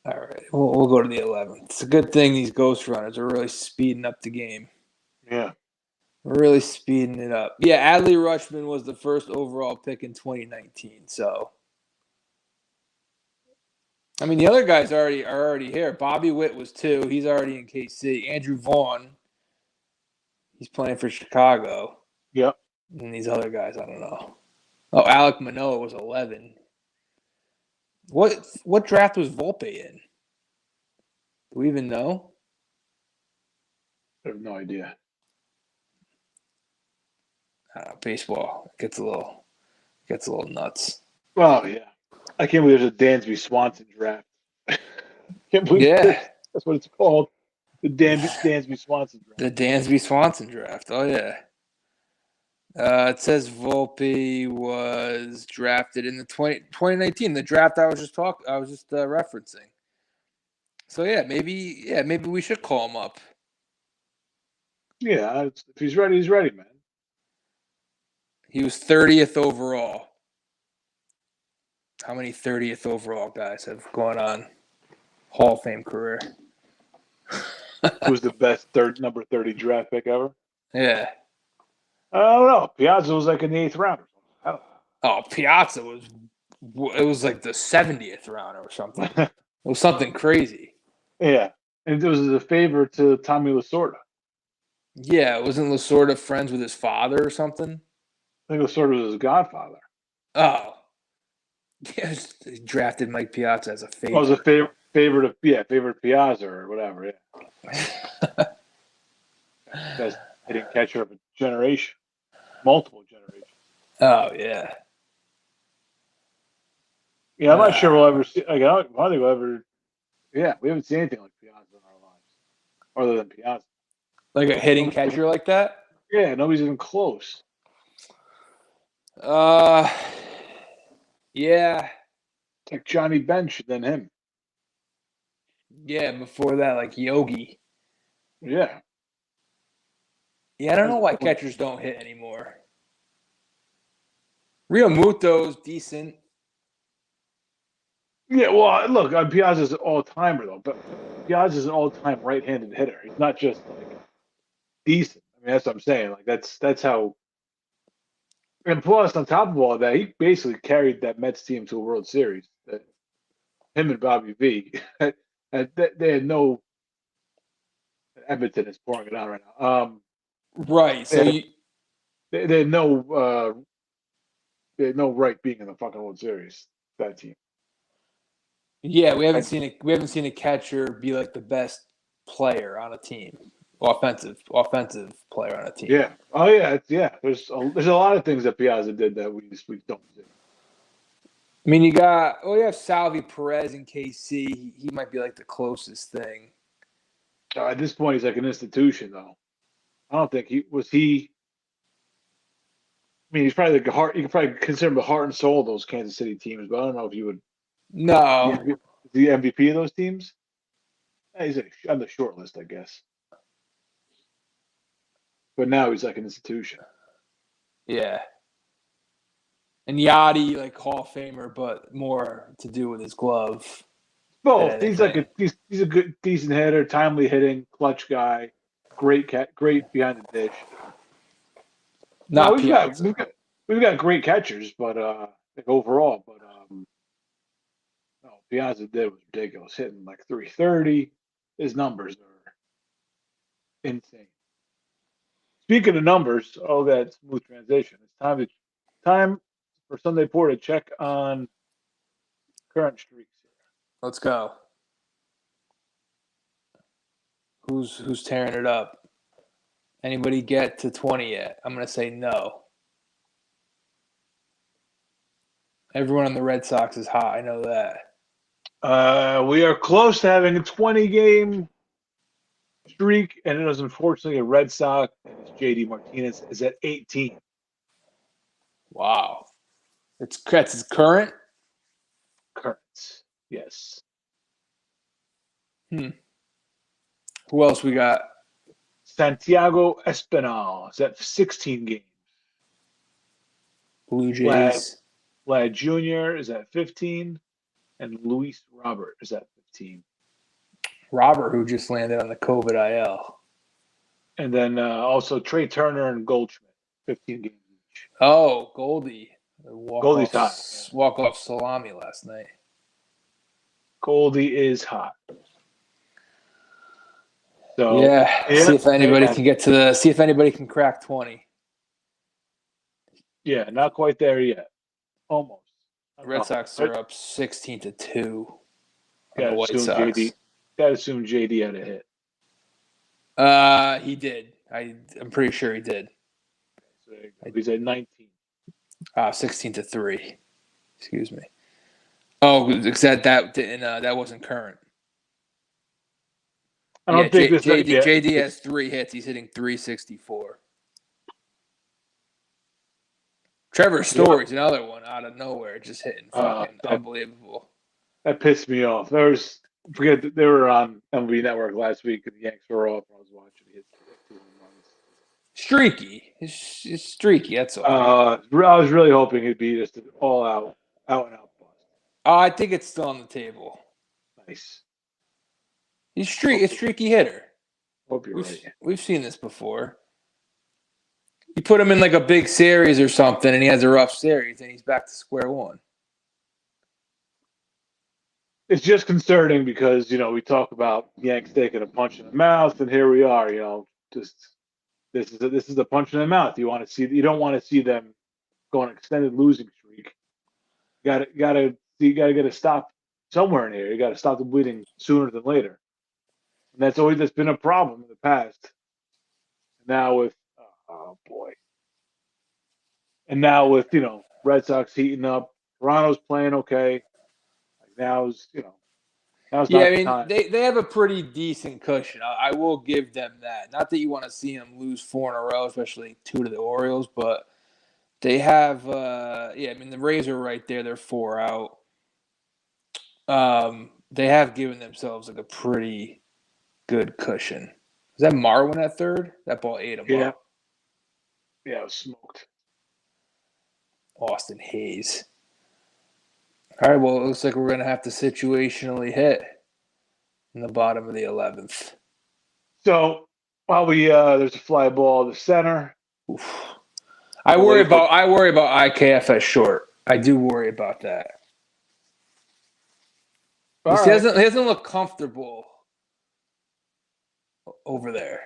All right, we'll go to the 11th. It's a good thing these ghost runners are really speeding up the game. Yeah. We're really speeding it up. Yeah, Adley Rutschman was the first overall pick in 2019. So, I mean, the other guys are already here. Bobby Witt was 2. He's already in KC. Andrew Vaughn, he's playing for Chicago. Yep. And these other guys, I don't know. Oh, Alek Manoah was 11. What draft was Volpe in? Do we even know? I have no idea. I don't know, baseball gets a little nuts. Oh yeah. I can't believe there's a Dansby Swanson draft. Can't believe that's what it's called. The Dansby Swanson draft. The Dansby Swanson draft. Oh yeah. It says Volpe was drafted in the 2019, the draft I was just referencing. So maybe we should call him up. Yeah, if he's ready, he's ready, man. He was 30th overall. How many 30th overall guys have gone on Hall of Fame career? Who's the best number 30 draft pick ever? Yeah. I don't know. Piazza was like in the 8th round or something. Oh, Piazza was like the 70th round or something. It was something crazy. Yeah. And it was a favor to Tommy Lasorda. Yeah, wasn't Lasorda friends with his father or something? I think Lasorda was his godfather. Oh. Yeah, he drafted Mike Piazza as a favorite. Oh, it was a favorite Piazza or whatever, yeah. Best hitting catcher of a generation. Multiple generations. Oh, yeah. Yeah, I'm not sure we'll ever see. Like, I don't think we'll ever. Yeah, we haven't seen anything like Piazza in our lives, other than Piazza. Like a hitting catcher like that? Yeah, nobody's even close. Yeah. It's like Johnny Bench, then him. Yeah, before that, like Yogi. Yeah. Yeah, I don't know why catchers don't hit anymore. Real Muto's decent. Yeah, well, look, Piazza's an all-timer, though. But Piazza's an all-time right-handed hitter. He's not just, like, decent. I mean, that's what I'm saying. Like, that's how. And plus, on top of all that, he basically carried that Mets team to a World Series. Him and Bobby V. They had no. Edmonton is pouring it out right now. Right. So they had no right being in the fucking World Series. That team. Yeah, we haven't seen a catcher be like the best player on a team, offensive player on a team. Yeah. Oh yeah. Yeah. There's a lot of things that Piazza did that we don't see. I mean, you have Salvi Perez in KC. He might be like the closest thing. At this point, he's like an institution, though. I don't think he was. I mean, he's probably the heart. You could probably consider him the heart and soul of those Kansas City teams, but I don't know if you would. No. The MVP of those teams? He's on the short list, I guess. But now he's like an institution. Yeah. And Yachty, like Hall of Famer, but more to do with his glove. Both. He's like he's a good, decent hitter, timely hitting, clutch guy, great behind the dish. We've got great catchers, but like overall, but no, Piazza did was ridiculous, hitting like 330. His numbers are insane. Speaking of numbers, that smooth transition. It's time for Sunday Port to check on current streaks here. Let's go. Who's tearing it up? Anybody get to 20 yet? I'm gonna say no. Everyone on the Red Sox is hot. I know that. We are close to having a 20-game streak, and it is unfortunately a Red Sox. And it's JD Martinez is at 18. Wow, it's current. Current, yes. Who else we got? Santiago Espinal is at 16 games. Blue Jays. Vlad Jr. is at 15, and Luis Robert is at 15. Robert, who just landed on the COVID IL. And then also Trey Turner and Goldschmidt, 15 games each. Oh, Goldie. Goldie's hot. Yeah. Walk-off salami last night. Goldie is hot. So yeah. See if anybody can get to see if anybody can crack 20. Yeah, not quite there yet. Almost. Red Sox are up 16-2 on the White Sox. Gotta assume JD had a hit. He did. I'm pretty sure he did. So he's at 19. 16-3. Excuse me. Oh, that wasn't current. I don't think JD has 3 hits. He's hitting .364. Trevor Story's another one out of nowhere, just hitting fucking unbelievable. That pissed me off. They were on MLB Network last week, and the Yanks were off. I was watching. He hit 2 home runs. Streaky. It's streaky. That's all. I was really hoping he'd be just an out and out bust. I think it's still on the table. Nice. He's a streaky hitter. Hope you're right. We've seen this before. You put him in like a big series or something, and he has a rough series, and he's back to square one. It's just concerning because, we talk about Yanks taking a punch in the mouth, and here we are, just this is a punch in the mouth. You don't want to see them go on an extended losing streak. You gotta get a stop somewhere in here. You gotta stop the bleeding sooner than later. And that's been a problem in the past. Now with Red Sox heating up, Toronto's playing okay. Now's not the time. They have a pretty decent cushion. I will give them that. Not that you want to see them lose 4 in a row, especially 2 to the Orioles, but they have the Rays are right there. They're 4 out. They have given themselves like a pretty good cushion. Is that Marwin at third? That ball ate him up. Yeah, it was smoked. Austin Hayes. All right, well, it looks like we're going to have to situationally hit in the bottom of the 11th. So while there's a fly ball to center. Oof. I worry about IKF at short. I do worry about that. He doesn't look comfortable over there.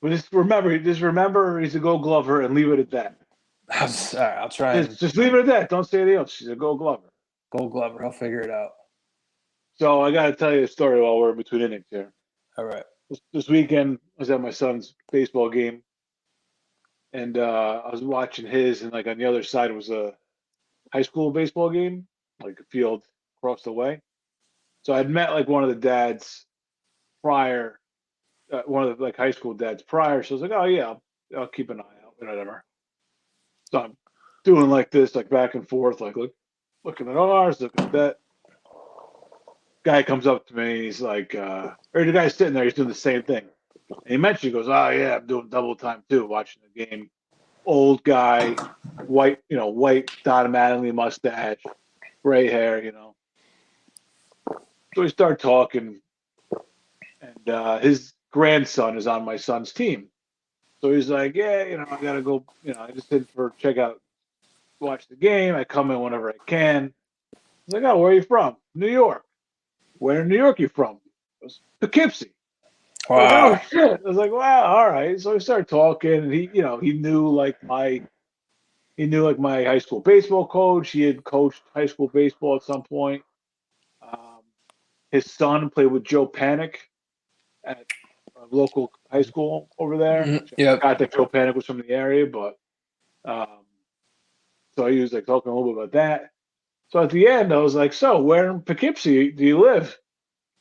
But just remember he's a Gold Glover and leave it at that. All right, I'll try. Just leave it at that. Don't say anything else. She's a Gold Glover. Gold Glover. I'll figure it out. So I got to tell you a story while we're in between innings here. All right. This weekend, I was at my son's baseball game, and I was watching his, and like on the other side was a high school baseball game, like a field across the way. So I'd met like one of the dads prior, one of the like high school dads prior. So I was like, oh yeah, I'll keep an eye out, whatever. So I'm doing like this, like back and forth, like looking at ours, looking at that. Guy comes up to me, and he's like, or the guy's sitting there, he's doing the same thing. And he mentioned, he goes, oh yeah, I'm doing double time too, watching the game. Old guy, white Don Mattingly mustache, gray hair, So we start talking, and his grandson is on my son's team. So he's like, yeah, I gotta go, I just did watch the game. I come in whenever I can. He's like, oh, where are you from? New York. Where in New York you from? It was Poughkeepsie. Wow. I was like, oh shit. I was like, wow, all right. So we started talking, and he knew like my high school baseball coach. He had coached high school baseball at some point. His son played with Joe Panik at a local high school over there. Mm-hmm. Yeah. I got that Joe Panik was from the area, but so he was like talking a little bit about that. So at the end, I was like, so where in Poughkeepsie do you live?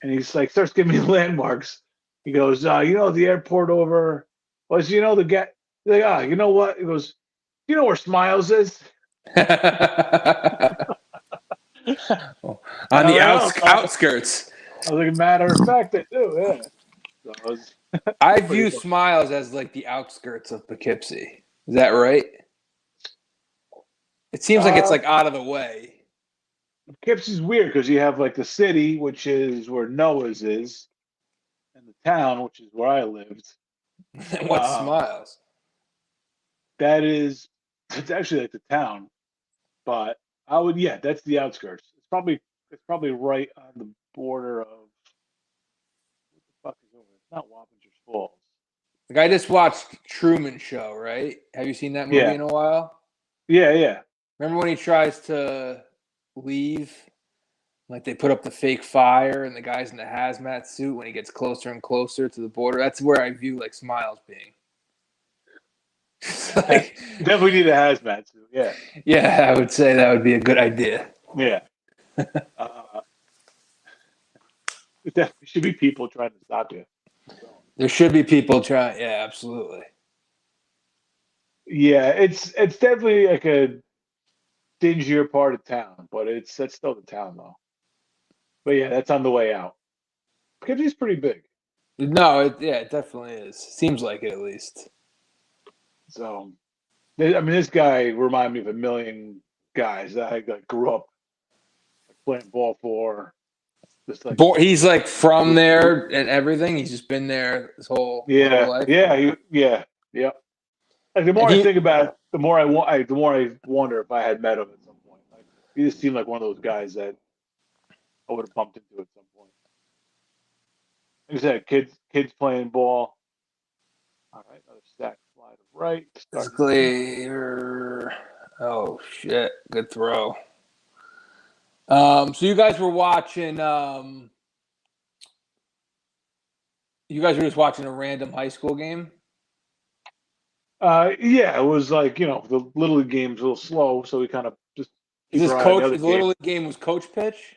And he's like, starts giving me landmarks. He goes, the airport over. Well, the guy. He's like, you know what? He goes, you know where Smiles is? On the outskirts. I was like, matter of fact, I do, yeah. So I view Smiles as like the outskirts of Poughkeepsie. Is that right? It seems like it's like out of the way. Poughkeepsie is weird because you have like the city, which is where Noah's is, and the town, which is where I lived. What Um, Smiles? that is, it's actually like the town, but I would, yeah, that's the outskirts. It's probably right on the border of what the fuck is over there? It's not Wappingers Falls. Like I just watched Truman Show, right? Have you seen that movie Yeah, in a while? yeah, yeah. Remember when he tries to leave? Like they put up the fake fire and the guy's in the hazmat suit when he gets closer and closer to the border. That's where I view like Smiles being. Like, Definitely need a hazmat suit. Yeah, yeah, I would say that would be a good idea. yeah. Uh, there definitely should be people trying to stop you. There should be people trying. Yeah, absolutely. Yeah, it's definitely like a dingier part of town, but that's still the town though. But yeah, that's on the way out. Poughkeepsie's pretty big, No, yeah, it definitely is. Seems like it at least. so I mean, this guy reminded me of a million guys that I like, grew up playing ball for. Just like He's like from there and everything. He's just been there his whole yeah, life. yeah, yeah, yeah. Like the more And I think about it, the more I wonder if I had met him at some point. Like he just seemed like one of those guys that I would have bumped into at some point. Like I said, kids playing ball. All right, another stack fly to right. Clear. Oh shit! Good throw. So you guys were watching. You guys were just watching a random high school game. Yeah, it was like the little league game's a little slow, so we kind of just Is keep this our eye on the coach? other The little game. league game was coach pitch.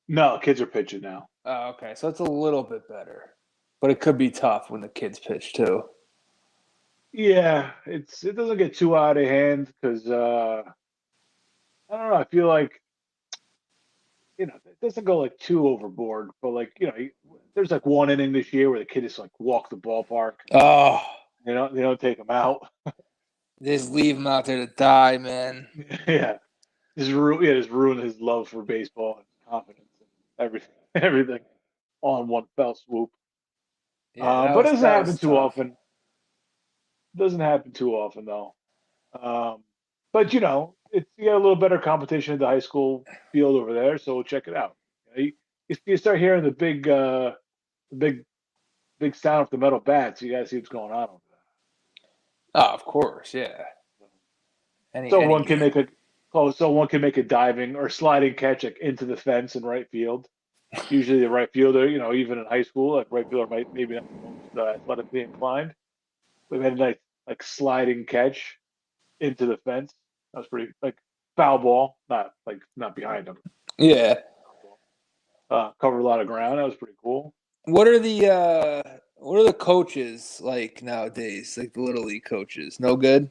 No, kids are pitching now. Oh, okay, so it's a little bit better, but it could be tough when the kids pitch too. Yeah, it doesn't get too out of hand because I don't know. I feel like it doesn't go like too overboard, but like there's like one inning this year where the kid just like walk the ballpark. Oh, They don't take him out. just leave him out there to die, man. Yeah, just ruin his love for baseball and confidence and everything, everything on one fell swoop. Yeah, But it doesn't that happen was too tough. often. Doesn't happen too often though. But you got a little better competition at the high school field over there, so we'll check it out. You start hearing the big sound of the metal bats. You gotta see what's going on over Oh, of course, yeah. there. Any So any one can game. make a diving or sliding catch like, into the fence in right field. Usually the right fielder, even in high school, like right fielder might maybe not the most athletically inclined. We've had a nice like sliding catch into the fence. That was pretty like foul ball, not behind him. Yeah. Covered a lot of ground. That was pretty cool. What are the coaches like nowadays? Like the little league coaches, no good.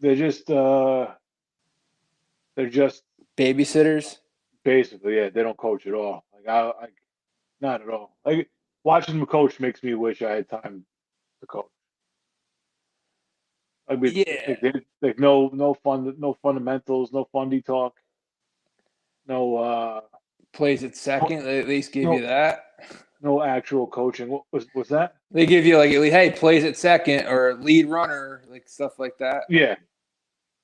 They're just Babysitters. basically, yeah, they don't coach at all. Not at all. Like watching them coach makes me wish I had time to coach. I mean, Yeah. like no fun, no fundamentals, no fundy talk, no Plays at second. They at least give you no that. no actual coaching. What was that? They give you like, hey, plays at second or lead runner, like stuff like that. Yeah.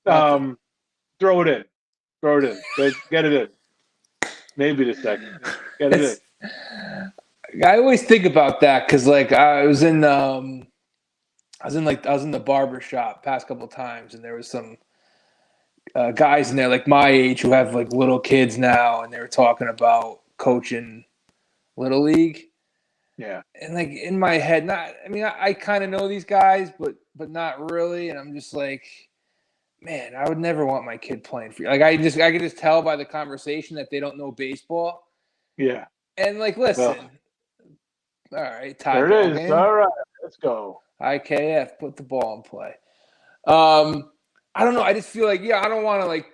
Nothing. Throw it in. Throw it in. Get it in. Maybe the second. Get it in. I always think about that because like I was in the barber shop past couple of times and there was some guys in there like my age who have like little kids now and they were talking about coaching little league. Yeah. And like in my head, I kind of know these guys, but not really. And I'm just like, man, I would never want my kid playing for you. Like I could just tell by the conversation that they don't know baseball. Yeah. And like, listen, all right, tie there ball it is. game. All right, let's go. IKF, put the ball in play. I don't know. I just feel like, I don't want to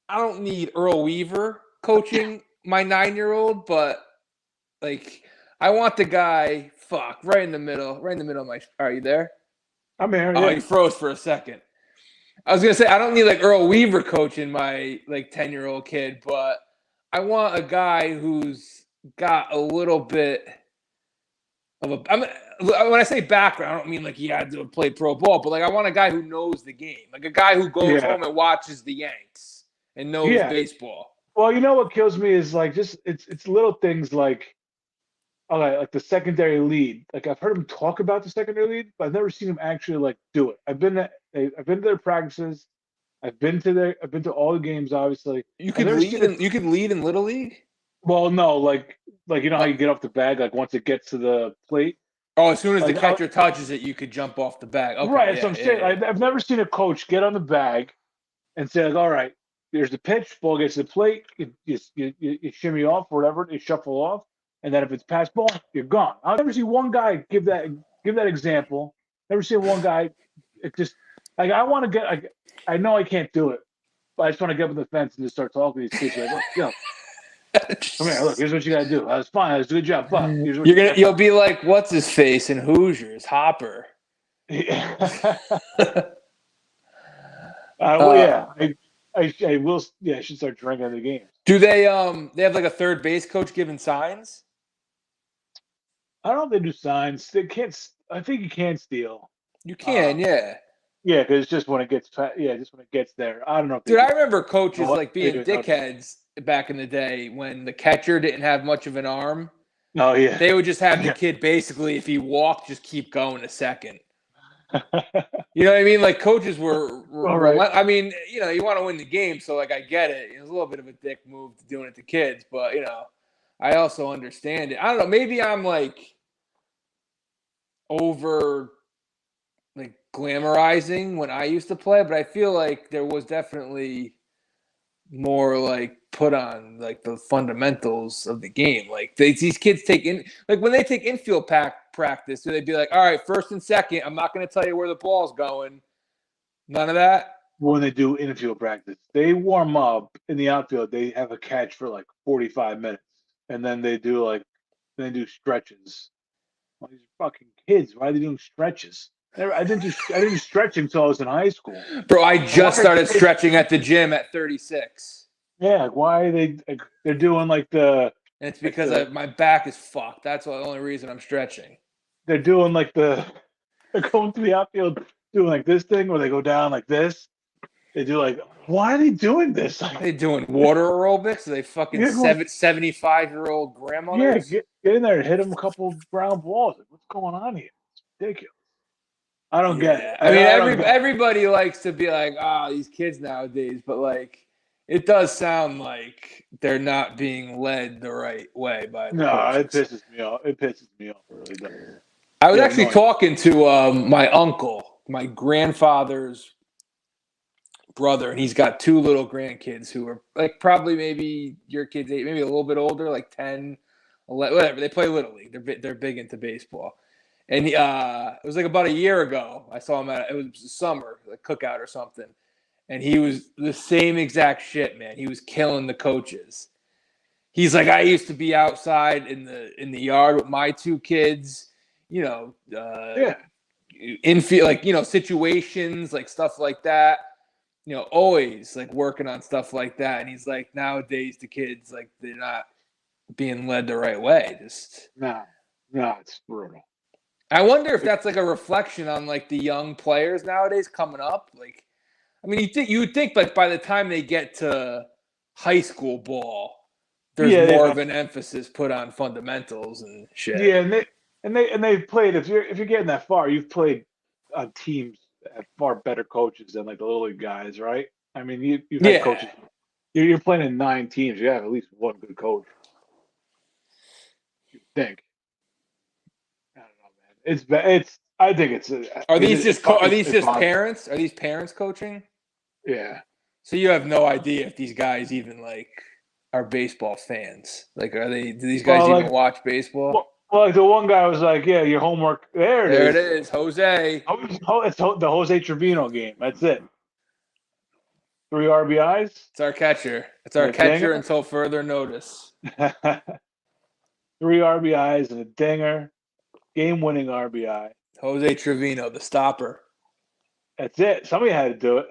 I don't need Earl Weaver coaching my 9-year-old, but like, I want the guy, right in the middle of my. Are you there? I'm here. Oh, Yeah. you froze for a second. I was gonna say I don't need like Earl Weaver coaching my like 10-year-old kid, but I want a guy who's got a little bit of a. When I say background, I don't mean like he had to play pro ball, but like I want a guy who knows the game, like a guy who goes home and watches the Yanks and knows baseball. Well, you know what kills me is like just it's little things like. Okay, like the secondary lead. Like I've heard him talk about the secondary lead, but I've never seen him actually like do it. I've been to their practices. I've been to all the games. Obviously, you could lead in Little League. Well, no, like you know how you get off the bag, like once it gets to the plate. Oh, as soon as the catcher touches it, you could jump off the bag. Okay, right. So I'm saying I've never seen a coach get on the bag and say like, all right, there's the pitch, ball gets to the plate, you shimmy off or whatever, you shuffle off. And then if it's pass ball, you're gone. I've never seen one guy give that example. Never seen one guy. It just like I want to get. Like, I know I can't do it, but I just want to get up on the fence and just start talking to these kids. Like, look, yo, come here. Look, here's what you got to do. That's fine. That's a good job. But you'll be like, what's his face in Hoosiers, Hopper. Yeah. Well, yeah. I will. Yeah, I should start drinking the games. Do they have like a third base coach giving signs? I don't know if they do signs. They can't. I think you can steal. You can, yeah. Yeah, because it's just when it gets. Just when it gets there. I don't know. Dude, I remember coaches like being dickheads back in the day when the catcher didn't have much of an arm. Oh yeah. They would just have the kid basically, if he walked, just keep going a second. You know what I mean? Like coaches were right. I mean, you know, you want to win the game, so like I get it. It was a little bit of a dick move doing it to kids, but you know, I also understand it. I don't know. Maybe I'm like over like glamorizing when I used to play, but I feel like there was definitely more like put on like the fundamentals of the game. Like these kids take in like when they take infield practice, so they'd be like, all right, first and second, I'm not going to tell you where the ball's going. None of that. When they do infield practice, they warm up in the outfield. They have a catch for like 45 minutes, and then they do stretches. Well, these fucking kids, why are they doing stretches? I didn't do stretching until I was in high school. Bro, I just started stretching at the gym at 36. Yeah, like why are they're doing like the. And it's because my back is fucked. That's the only reason I'm stretching. They're doing like they're going to the outfield doing like this thing where they go down like this. They do like, why are they doing this? Are they doing water aerobics? Are they fucking 75-year-old grandmothers? Yeah, get in there and hit them a couple ground balls. Like, what's going on here? It's ridiculous. I don't get it. I mean, everybody likes to be like, these kids nowadays, but like, it does sound like they're not being led the right way by the coaches. It pisses me off. It pisses me off. It really does. I was actually talking to my uncle, my grandfather's brother, and he's got two little grandkids who are like probably maybe your kids' age, maybe a little bit older, like 10, 11, whatever. They play Little League. They're big into baseball. And it was like about a year ago. I saw him it was summer, like cookout or something. And he was the same exact shit, man. He was killing the coaches. He's like, I used to be outside in the yard with my two kids, you know, infield, like, you know, situations, like stuff like that. You know, always like working on stuff like that. And he's like, nowadays the kids, like, they're not being led the right way. Just no, it's brutal. I wonder if that's like a reflection on like the young players nowadays coming up. Like, I mean, you would think like by the time they get to high school ball, there's more of an emphasis put on fundamentals and shit. Yeah, and they've played. If you're getting that far, you've played on teams that have far better coaches than like the Little League guys, right? I mean, you've had coaches. You're playing in 9 teams. You have at least one good coach. You think? I don't know, man. It's. I think it's. Are these just parents? Are these parents coaching? Yeah. So you have no idea if these guys even like are baseball fans. Like, do these guys even watch baseball? Well, like the one guy was like, "Yeah, your homework." There it is, Jose. It's the Jose Trevino game. That's it. 3 RBIs. It's our catcher. It's our catcher until further notice. 3 RBIs and a dinger, game-winning RBI. Jose Trevino, the stopper. That's it. Somebody had to do it.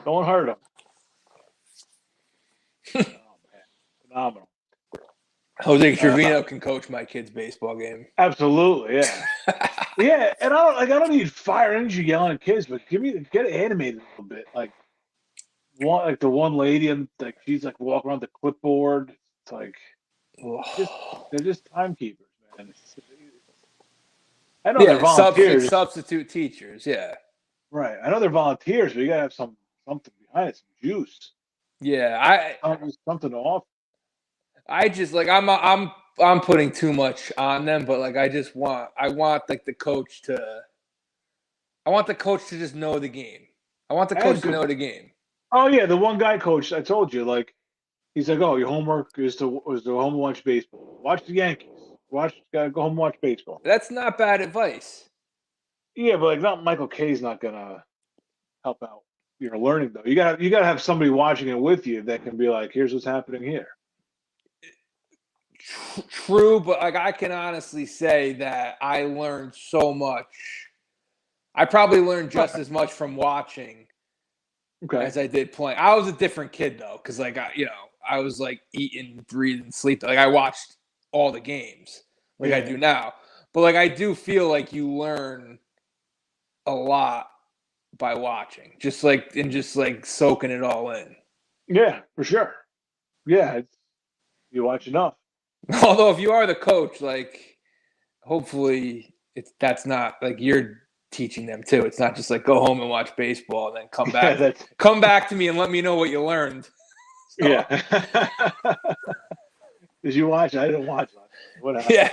Don't hurt them. Oh man, phenomenal. Jose Trevino can coach my kid's baseball game. Absolutely, yeah. Yeah, and I don't need fire energy yelling at kids, but get it animated a little bit. Like the one lady and like she's like walking around the clipboard. It's like they're just timekeepers, man. I know they're volunteers. Substitute teachers, yeah. Right. I know they're volunteers, but you gotta have something behind it, some juice. Yeah, something off. I just like I'm putting too much on them, but like I want like the coach to just know the game. I want the coach to know the game. Oh yeah, the one guy coach I told you, like he's like, oh, your homework is to home and watch baseball. Watch the Yankees. Go home and watch baseball. That's not bad advice. Yeah, but like not Michael K's not gonna help out your learning though. You gotta have somebody watching it with you that can be like, here's what's happening here. True, but like I can honestly say that I learned so much. I probably learned just as much from watching as I did playing. I was a different kid though, because like I was like eating, breathing, sleeping. Like I watched all the games like I do now. But like I do feel like you learn a lot by watching, just like soaking it all in. Yeah, for sure. Yeah, you watch enough. Although if you are the coach, like hopefully that's not like you're teaching them too. It's not just like go home and watch baseball and then come back. Come back to me and let me know what you learned. So. Yeah. Did you watch? I didn't watch. What happened? Yeah.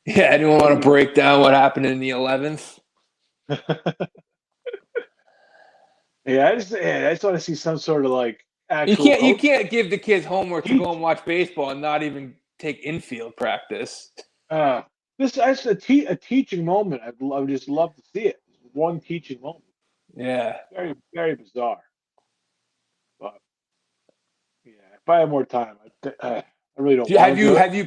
Yeah. Anyone want to break down what happened in the 11th? Yeah, I just want to see some sort of like actual. You can't give the kids homework to go and watch baseball and not even take infield practice. This is a teaching moment. I would just love to see it. One teaching moment. Yeah. Very, very bizarre. But yeah, if I had more time, I really don't. Have you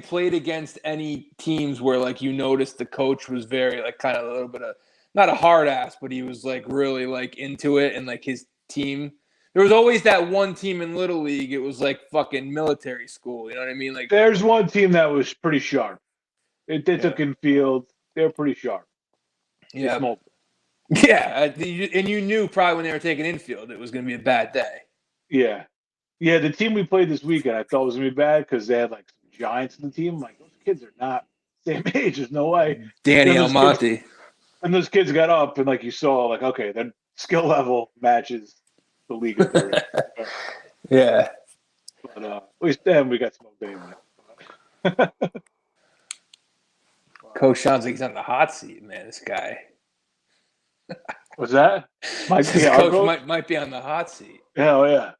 played against any teams where like you noticed the coach was very like kind of a little bit of not a hard ass, but he was like really like into it and like his team? There was always that one team in Little League. It was like fucking military school. You know what I mean? Like there's one team that was pretty sharp. They took infield. They're pretty sharp. Yeah. Yeah, and you knew probably when they were taking infield it was going to be a bad day. Yeah. Yeah, the team we played this weekend I thought was going to be bad because they had like some giants in the team. I'm like, those kids are not same age. There's no way. Danny Almonte. And those kids got up and like you saw, like, okay, their skill level matches the league. Yeah. But at least then we got smoked anyway. Coach sounds like he's on the hot seat, man. This guy. What's that? Coach might be on the hot seat. Hell yeah.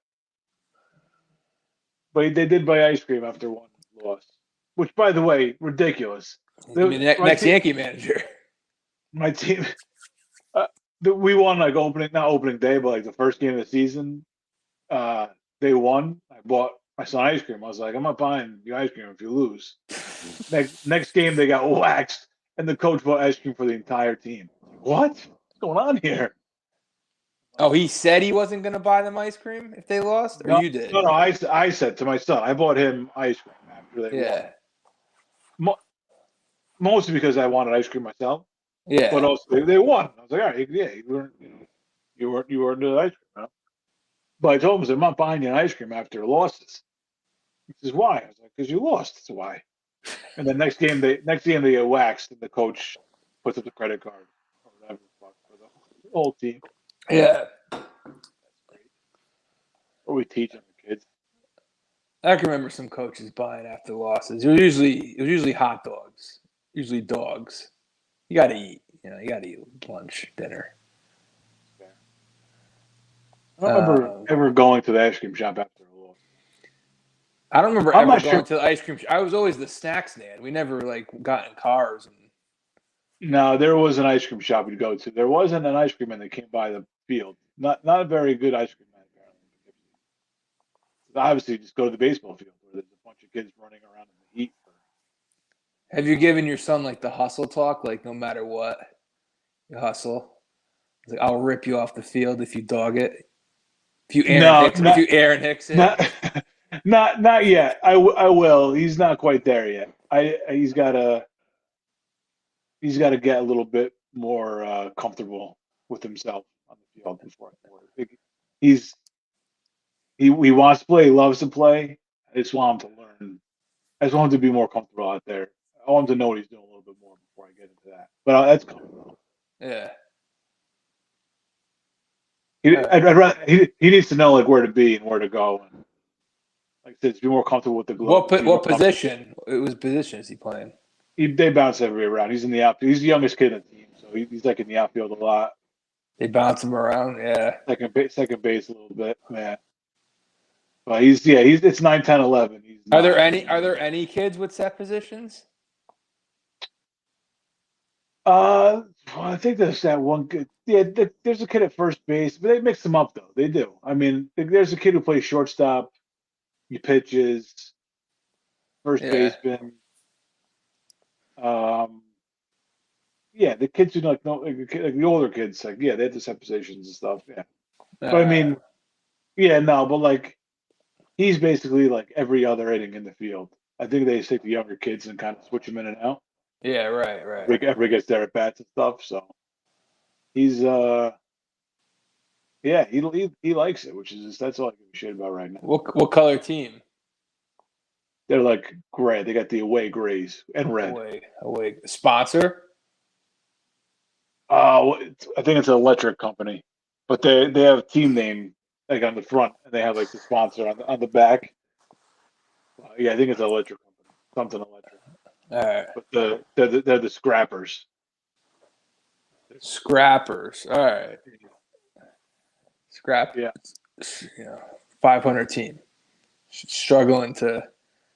But they did buy ice cream after one loss, which, by the way, ridiculous. Next Yankee manager. My team, we won like not opening day, but like the first game of the season. They won. I bought my son ice cream. I was like, I'm not buying you ice cream if you lose. Next game they got waxed, and the coach bought ice cream for the entire team. What? What's going on here? Oh, he said he wasn't going to buy them ice cream if they lost, or you did? No. I said to my son, I bought him ice cream after they won. Mostly because I wanted ice cream myself. Yeah. But also they won. I was like, all right, yeah, you weren't into the ice cream, huh? But I told him, I'm not buying you an ice cream after losses. He says, why? I was like, because you lost. That's why. And then next game they get waxed, and the coach puts up the credit card or whatever for the whole team. Yeah. That's great. What are we teaching the kids? I can remember some coaches buying after losses. It was usually hot dogs, usually dogs. You got to eat. You got to eat lunch, dinner. I don't remember ever going to the ice cream shop after a loss. I don't remember ever going to the ice cream shop. I was always the snack stand. We never like got in cars. No, there was an ice cream shop we'd go to. There wasn't an ice cream man that came by the field. Not a very good ice cream man, apparently. Obviously, just go to the baseball field where there's a bunch of kids running around in the heat. Have you given your son like the hustle talk? Like no matter what, you hustle. It's like I'll rip you off the field if you dog it. If you No, Aaron Hicks it. not not yet. I will. He's not quite there yet. He's got to get a little bit more comfortable with himself on the field before I can worry. He's he wants to play. He loves to play. I just want him to learn. I just want him to be more comfortable out there. I want him to know what he's doing a little bit more before I get into that. But that's coming. Yeah. He needs to know like where to be and where to go. And like I said, to be more comfortable with the glove. What position? It was position is he playing? They bounce every around. He's in the outfield. He's the youngest kid in the team, so he's like in the outfield a lot. They bounce him around, yeah. Second base a little bit, man. But he's it's 9, 10, 11. Are there any kids with set positions? Well, I think there's that one kid. Yeah, there's a kid at first base, but they mix them up though. They do. I mean, there's a kid who plays shortstop. He pitches. First baseman. Yeah, the kids who like the older kids, like they have the set positions and stuff. Yeah, but I mean, yeah, no, but like he's basically like every other inning in the field. I think they just take the younger kids and kind of switch them in and out. Yeah, right. Everybody gets their at bats and stuff. So he's yeah, he likes it, which is that's all I give a shit about right now. What color team? They're like gray. They got the away grays and red. Away sponsor. I think it's an electric company, but they have a team name like on the front, and they have like the sponsor on the back. Yeah, I think it's an electric company, something electric. All right. But they're the Scrappers. Scrappers. All right. Scrap. Yeah. 500 team. Struggling to.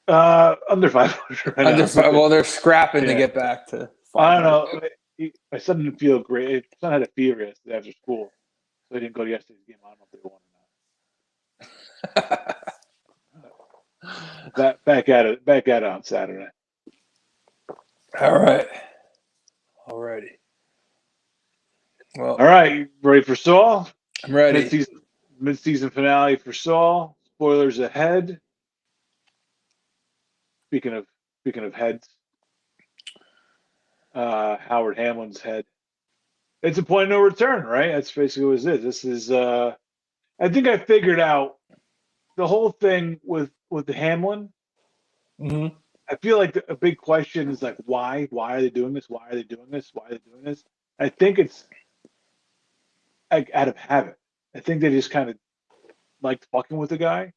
Under 500. Right well, they're scrapping to get back to. 500. I don't know. My son didn't feel great. My son had a fever yesterday after school, so he didn't go to yesterday's game. I don't know if they won or not. Back at it on Saturday. All right. Alrighty. Well. All right. You ready for Saul? I'm ready. Mid-season finale for Saul. Spoilers ahead. Speaking of heads, Howard Hamlin's head. It's a point of no return, right? That's basically what it is. This is. I think I figured out the whole thing with the Hamlin. Mm-hmm. I feel like a big question is like why? Why are they doing this? Why are they doing this? Why are they doing this? I think it's like out of habit. I think they just kind of liked fucking with the guy,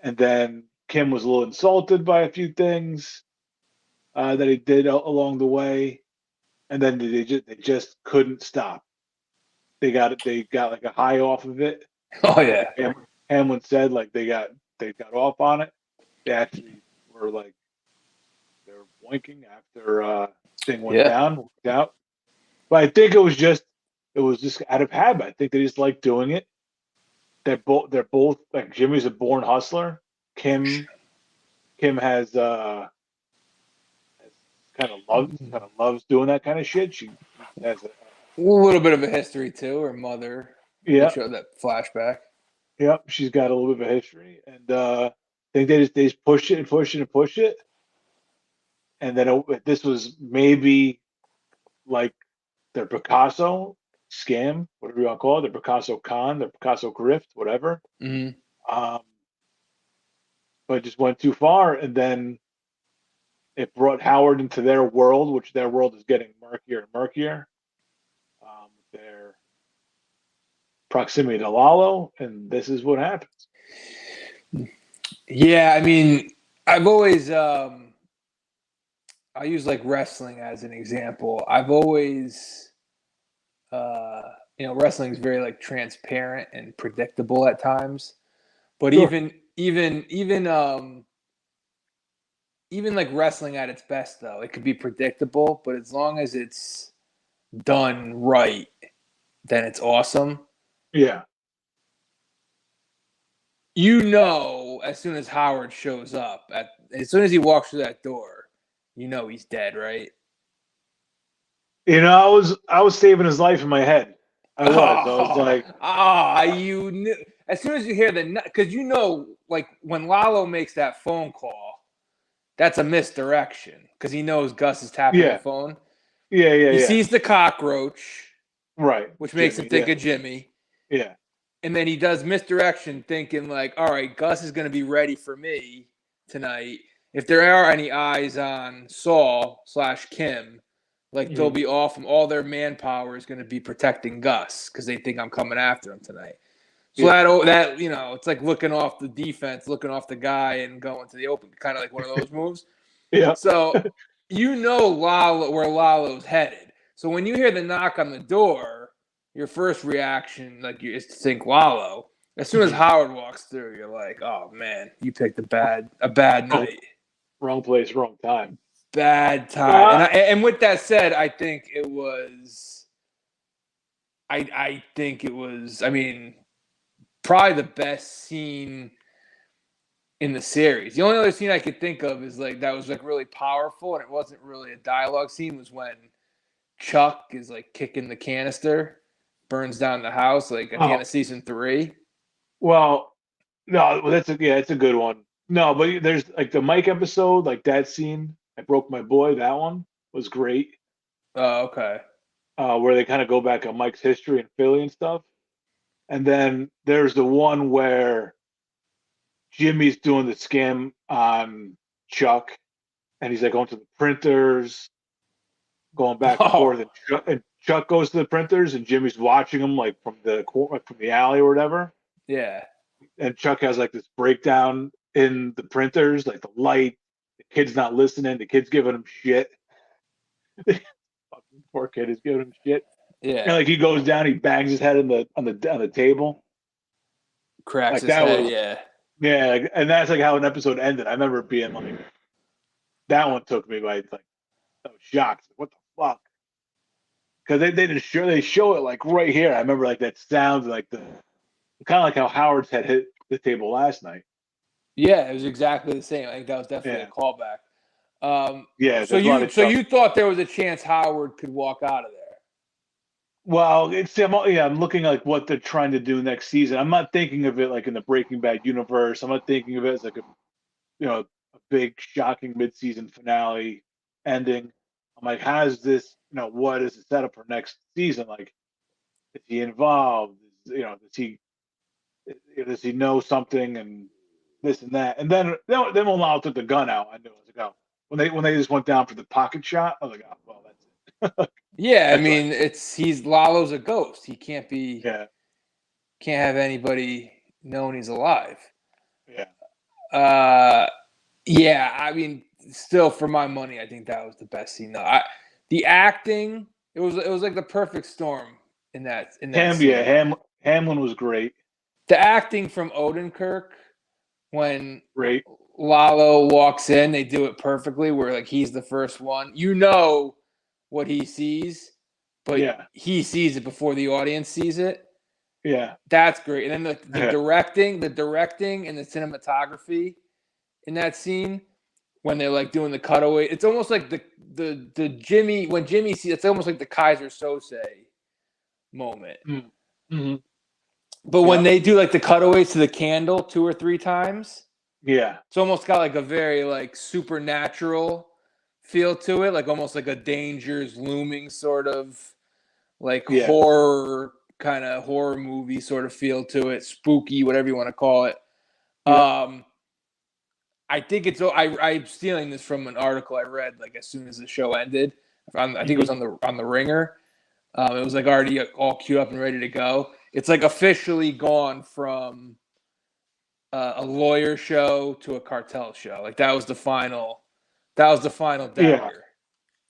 and then Kim was a little insulted by a few things that he did along the way, and then they just couldn't stop. They got like a high off of it. Oh yeah. Hamlin said like they got off on it. They actually were like they were boinking after thing went down, worked out. But I think it was just out of habit. I think they just like doing it. They're both like Jimmy's a born hustler. Kim has kind of loves doing that kind of shit. She has a little bit of a history too. Her mother, showed that flashback. Yep, she's got a little bit of a history, and I think they just push it and push it and push it, and then this was maybe like their Picasso scam, whatever you want to call it, their Picasso con, their Picasso grift, whatever. Mm-hmm. But it just went too far, and then it brought Howard into their world, which their world is getting murkier and murkier. Their proximity to Lalo, and this is what happens. Yeah, I mean, I've always I use like wrestling as an example. I've always wrestling is very like transparent and predictable at times, but sure. even like wrestling at its best, though, it could be predictable, but as long as it's done right, then it's awesome. Yeah. As soon as Howard shows up, as soon as he walks through that door, he's dead, right? I was saving his life in my head. I was like, you knew as soon as you hear because like when Lalo makes that phone call, that's a misdirection because he knows Gus is tapping the phone. He sees the cockroach, right, which makes him think of Jimmy. Yeah. And then he does misdirection, thinking like, all right, Gus is going to be ready for me tonight. If there are any eyes on Saul/Kim, like they'll be off him. All their manpower is going to be protecting Gus because they think I'm coming after him tonight. So that it's like looking off the defense, looking off the guy, and going to the open, kind of like one of those moves. Yeah. So Lalo where Lalo's headed. So when you hear the knock on the door, your first reaction is to think Lalo. As soon as Howard walks through, you're like, oh man, you picked a bad night. Wrong place, wrong time. Bad time. And with that said, I think it was. I think it was. I mean, probably the best scene in the series. The only other scene I could think of is like that was like really powerful, and it wasn't really a dialogue scene. Was when Chuck is like kicking the canister, burns down the house, like at the end of season 3. Well, no, it's a good one. No, but there's like the Mike episode, like that scene. I broke my boy. That one was great. Oh, okay. Where they kind of go back on Mike's history in Philly and stuff. And then there's the one where Jimmy's doing the scam on Chuck, and he's like going to the printers, going back and forth, and Chuck goes to the printers, and Jimmy's watching him like from the alley or whatever. Yeah. And Chuck has like this breakdown in the printers, like the light. The kid's not listening. The kid's giving him shit. Fucking poor kid is giving him shit. Yeah. And like he goes down, he bangs his head on the table, cracks his head. Yeah, and that's like how an episode ended. I remember being like, that one took me by like, I was shocked. What the fuck? Because they show it like right here. I remember like that sound, like the kind of like how Howard's head hit the table last night. Yeah, it was exactly the same. I think that was definitely a callback. So you thought there was a chance Howard could walk out of there? Well, I'm looking like what they're trying to do next season. I'm not thinking of it like in the Breaking Bad universe. I'm not thinking of it as like a big shocking mid-season finale ending. I'm like, how is this? What is the setup for next season? Like, is he involved? Does he know something and this and that? And then when Lyle took the gun out, I knew it was like, oh, when they just went down for the pocket shot, I was like, oh, well, that's it. Yeah, I mean, Lalo's a ghost. He can't be. Yeah. Can't have anybody knowing he's alive. Yeah. Yeah. I mean, still, for my money, I think that was the best scene. The acting, it was like the perfect storm in that scene. Yeah, Hamlin was great. The acting from Odenkirk when great. Lalo walks in, they do it perfectly. Where like he's the first one, what he sees, but he sees it before the audience sees it. Yeah, that's great. And then the directing and the cinematography in that scene when they're like doing the cutaway, it's almost like the Jimmy when Jimmy sees it's almost like the Kaiser Sose moment. Mm-hmm. But when they do like the cutaways to the candle 2 or 3 times, it's almost got like a very like supernatural feel to it, like almost like a danger's looming sort of like horror movie sort of feel to it, spooky, whatever you want to call it. I think I'm stealing this from an article I read like as soon as the show ended. I think it was on the Ringer. It was like already all queued up and ready to go. It's like officially gone from a lawyer show to a cartel show. Like that was the final dagger.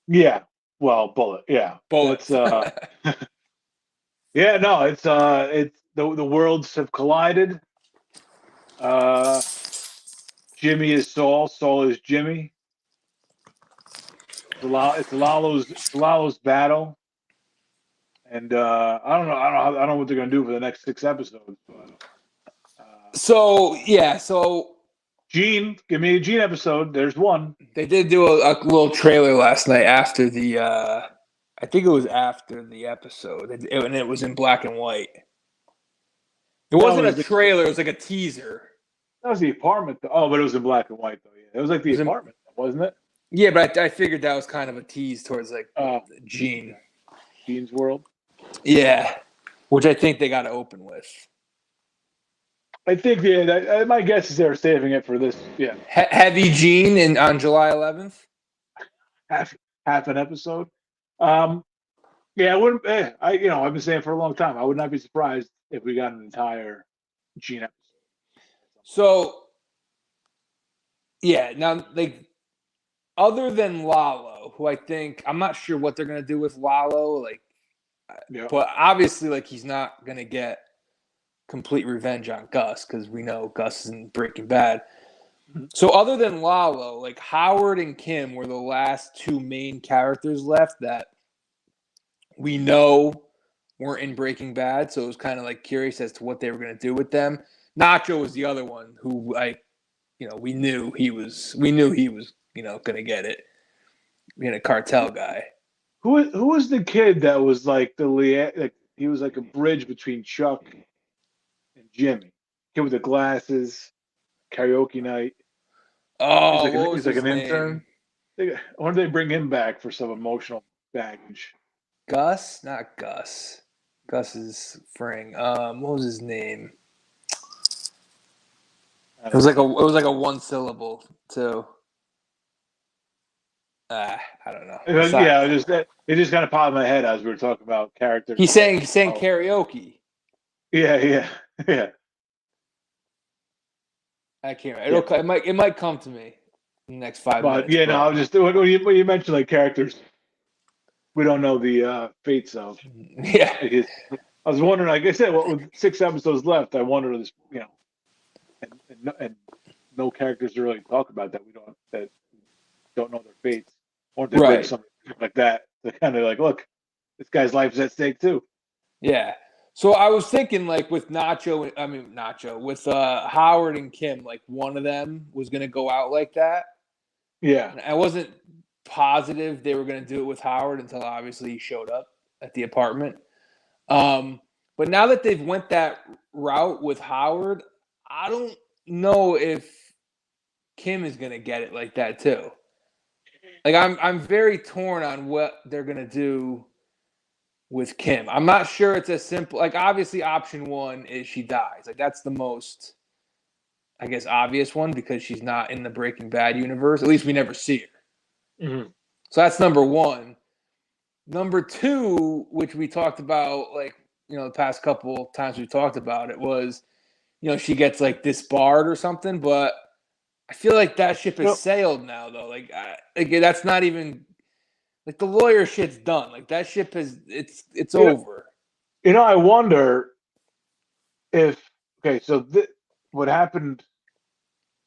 Yeah. Well, bullet. Yeah. Bullets. Yeah. No. It's the worlds have collided. Jimmy is Saul. Saul is Jimmy. It's Lalo's battle. And I don't know what they're gonna do for the next 6 episodes. But, So Gene, give me a Gene episode. There's one. They did do a little trailer last night after the I think it was after the episode, and it was in black and white. It wasn't a trailer; it was like a teaser. That was the apartment. Oh, but it was in black and white though. Yeah, it was like the apartment, wasn't it? Yeah, but I figured that was kind of a tease towards like Gene. Gene's world. Yeah, which I think they got to open with. I think my guess is they're saving it for this. Yeah, heavy Gene on July 11th. Half an episode. Yeah, I wouldn't. I've been saying for a long time. I would not be surprised if we got an entire Gene episode. So, yeah, now like other than Lalo, who I think I'm not sure what they're gonna do with Lalo, like, but obviously, like he's not gonna get complete revenge on Gus because we know Gus is in Breaking Bad. So other than Lalo, like Howard and Kim were the last two main characters left that we know weren't in Breaking Bad. So it was kind of like curious as to what they were going to do with them. Nacho was the other one who we knew he was going to get it, being a cartel guy. Who was the kid that was like he was like a bridge between Chuck and Jimmy? Kid with the glasses, karaoke night. Oh, he's like an intern. I wonder if they bring him back for some emotional baggage. Gus? Not Gus. Gus is Fring. What was his name? It was like a one syllable too. I don't know. It just kind of popped in my head as we were talking about characters. He sang karaoke. Yeah. I can't. It might come to me in the next 5 minutes. Yeah, no, I was just when you mentioned like characters we don't know the fates of. Yeah. I was wondering, like I said, with 6 episodes left, I wonder this, and no characters to really talk about that don't know their fates, or they bring something like that. They're kind of like, look, this guy's life is at stake too. Yeah. So I was thinking, like with with Howard and Kim, like one of them was going to go out like that. Yeah. And I wasn't positive they were going to do it with Howard until obviously he showed up at the apartment. But now that they've went that route with Howard, I don't know if Kim is going to get it like that too. Like I'm very torn on what they're going to do with Kim. I'm not sure it's as simple. Like obviously option one is she dies. Like that's the most, I guess, obvious one because she's not in the Breaking Bad universe. At least we never see her. Mm-hmm. So that's number one. Number two, which we talked about, like, the past couple times we talked about it, was, she gets like disbarred or something. But I feel like that ship has sailed now, though. Like that's not even like the lawyer shit's done. Like that ship has it's over. I wonder if what happened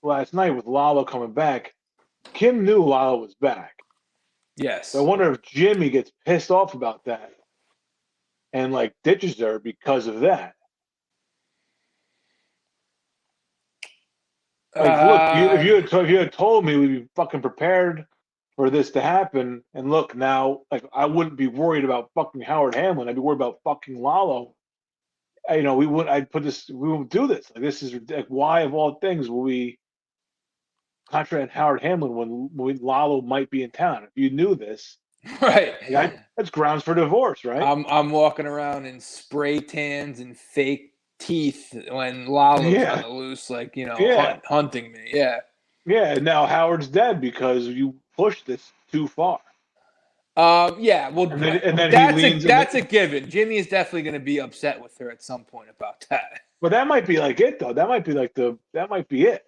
last night with Lalo coming back, Kim knew Lalo was back. Yes. So I wonder if Jimmy gets pissed off about that and like ditches her because of that. Like, look, if you had told me we'd be fucking prepared for this to happen, and look now, like I wouldn't be worried about fucking Howard Hamlin. I'd be worried about fucking Lalo. We won't do this. Like this is like, why of all things will we contract Howard Hamlin when Lalo might be in town? If you knew this, right? That's grounds for divorce, right? I'm walking around in spray tans and fake teeth when Lalo's on the loose, like hunting me. Yeah. Yeah. And now Howard's dead because you pushed this too far. Yeah. Well, and then that's a given. Jimmy is definitely going to be upset with her at some point about that. But that might be like it, though. That might be it.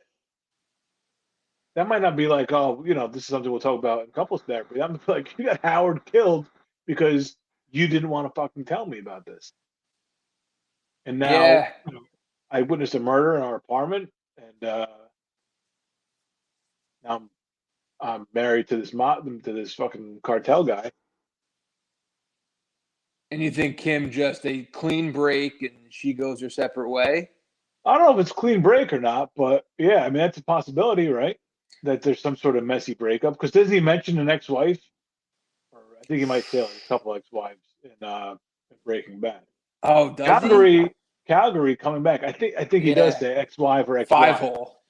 That might not be like, oh, this is something we'll talk about in couples therapy. That might be like, you got Howard killed because you didn't want to fucking tell me about this. And now I witnessed a murder in our apartment, and now I'm married to this fucking cartel guy. And you think Kim just a clean break and she goes her separate way? I don't know if it's clean break or not, but yeah, I mean that's a possibility, right? That there's some sort of messy breakup. Because doesn't he mention an ex-wife? think he might say like a couple ex-wives in Breaking Bad. Oh, does he? Calgary coming back. I think he does Yeah. say ex-wife or Five ex-wife. hole.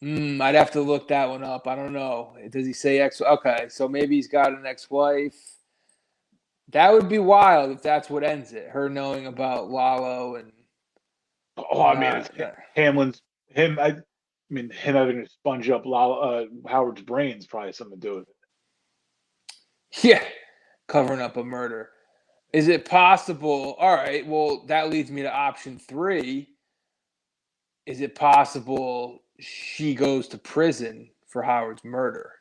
I'd have to look that one up. I don't know. Does he say ex? Okay, so maybe he's got an ex-wife. That would be wild if that's what ends it. Her knowing about Lalo and Oh, I mean, it's not- Hamlin's him. I mean, him having to sponge up Howard's brains probably has something to do with it. yeah, covering up a murder. Is it possible? All right. Well, that leads me to option 3. Is it possible she goes to prison for Howard's murder?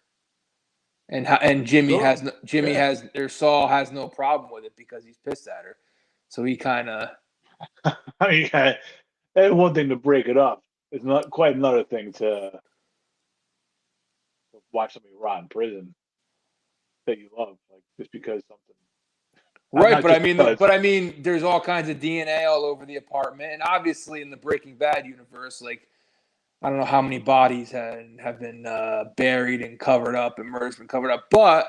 And Jimmy Sure. has or Saul has no problem with it because he's pissed at her. So he kind of I mean, it's one thing to break it up. It's not quite another thing to watch somebody rot in prison that you love, like just because something. right, Not just because. but I mean, there's all kinds of DNA all over the apartment, and obviously in the Breaking Bad universe, like I don't know how many bodies have been buried and covered up, and murder's been covered up, but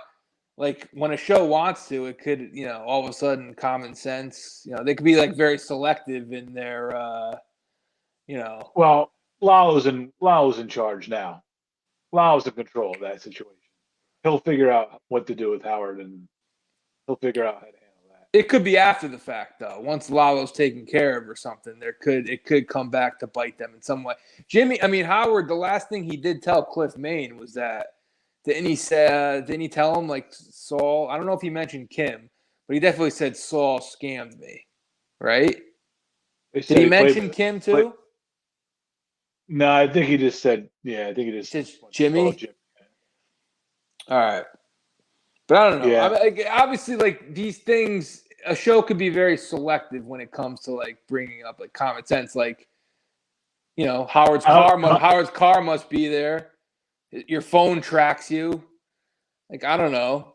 like when a show wants to, it could, all of a sudden common sense, they could be like very selective in their, Well, Lalo's in charge now. Lalo's in control of that situation. He'll figure out what to do with Howard, and he'll figure out how to handle that. it could be after the fact though. Once Lalo's taken care of or something, it could come back to bite them in some way. Howard, the last thing he did tell Cliff Main was that didn't he tell him like Saul? I don't know if he mentioned Kim, but he definitely said Saul scammed me, right? Did he mention Kim too? No, I think he just said, yeah, I think he just Jimmy. All right. But I don't know. Yeah. Obviously, like these things, a show could be very selective when it comes to like bringing up like common sense. Like, Howard's car must be there. Your phone tracks you. Like, I don't know.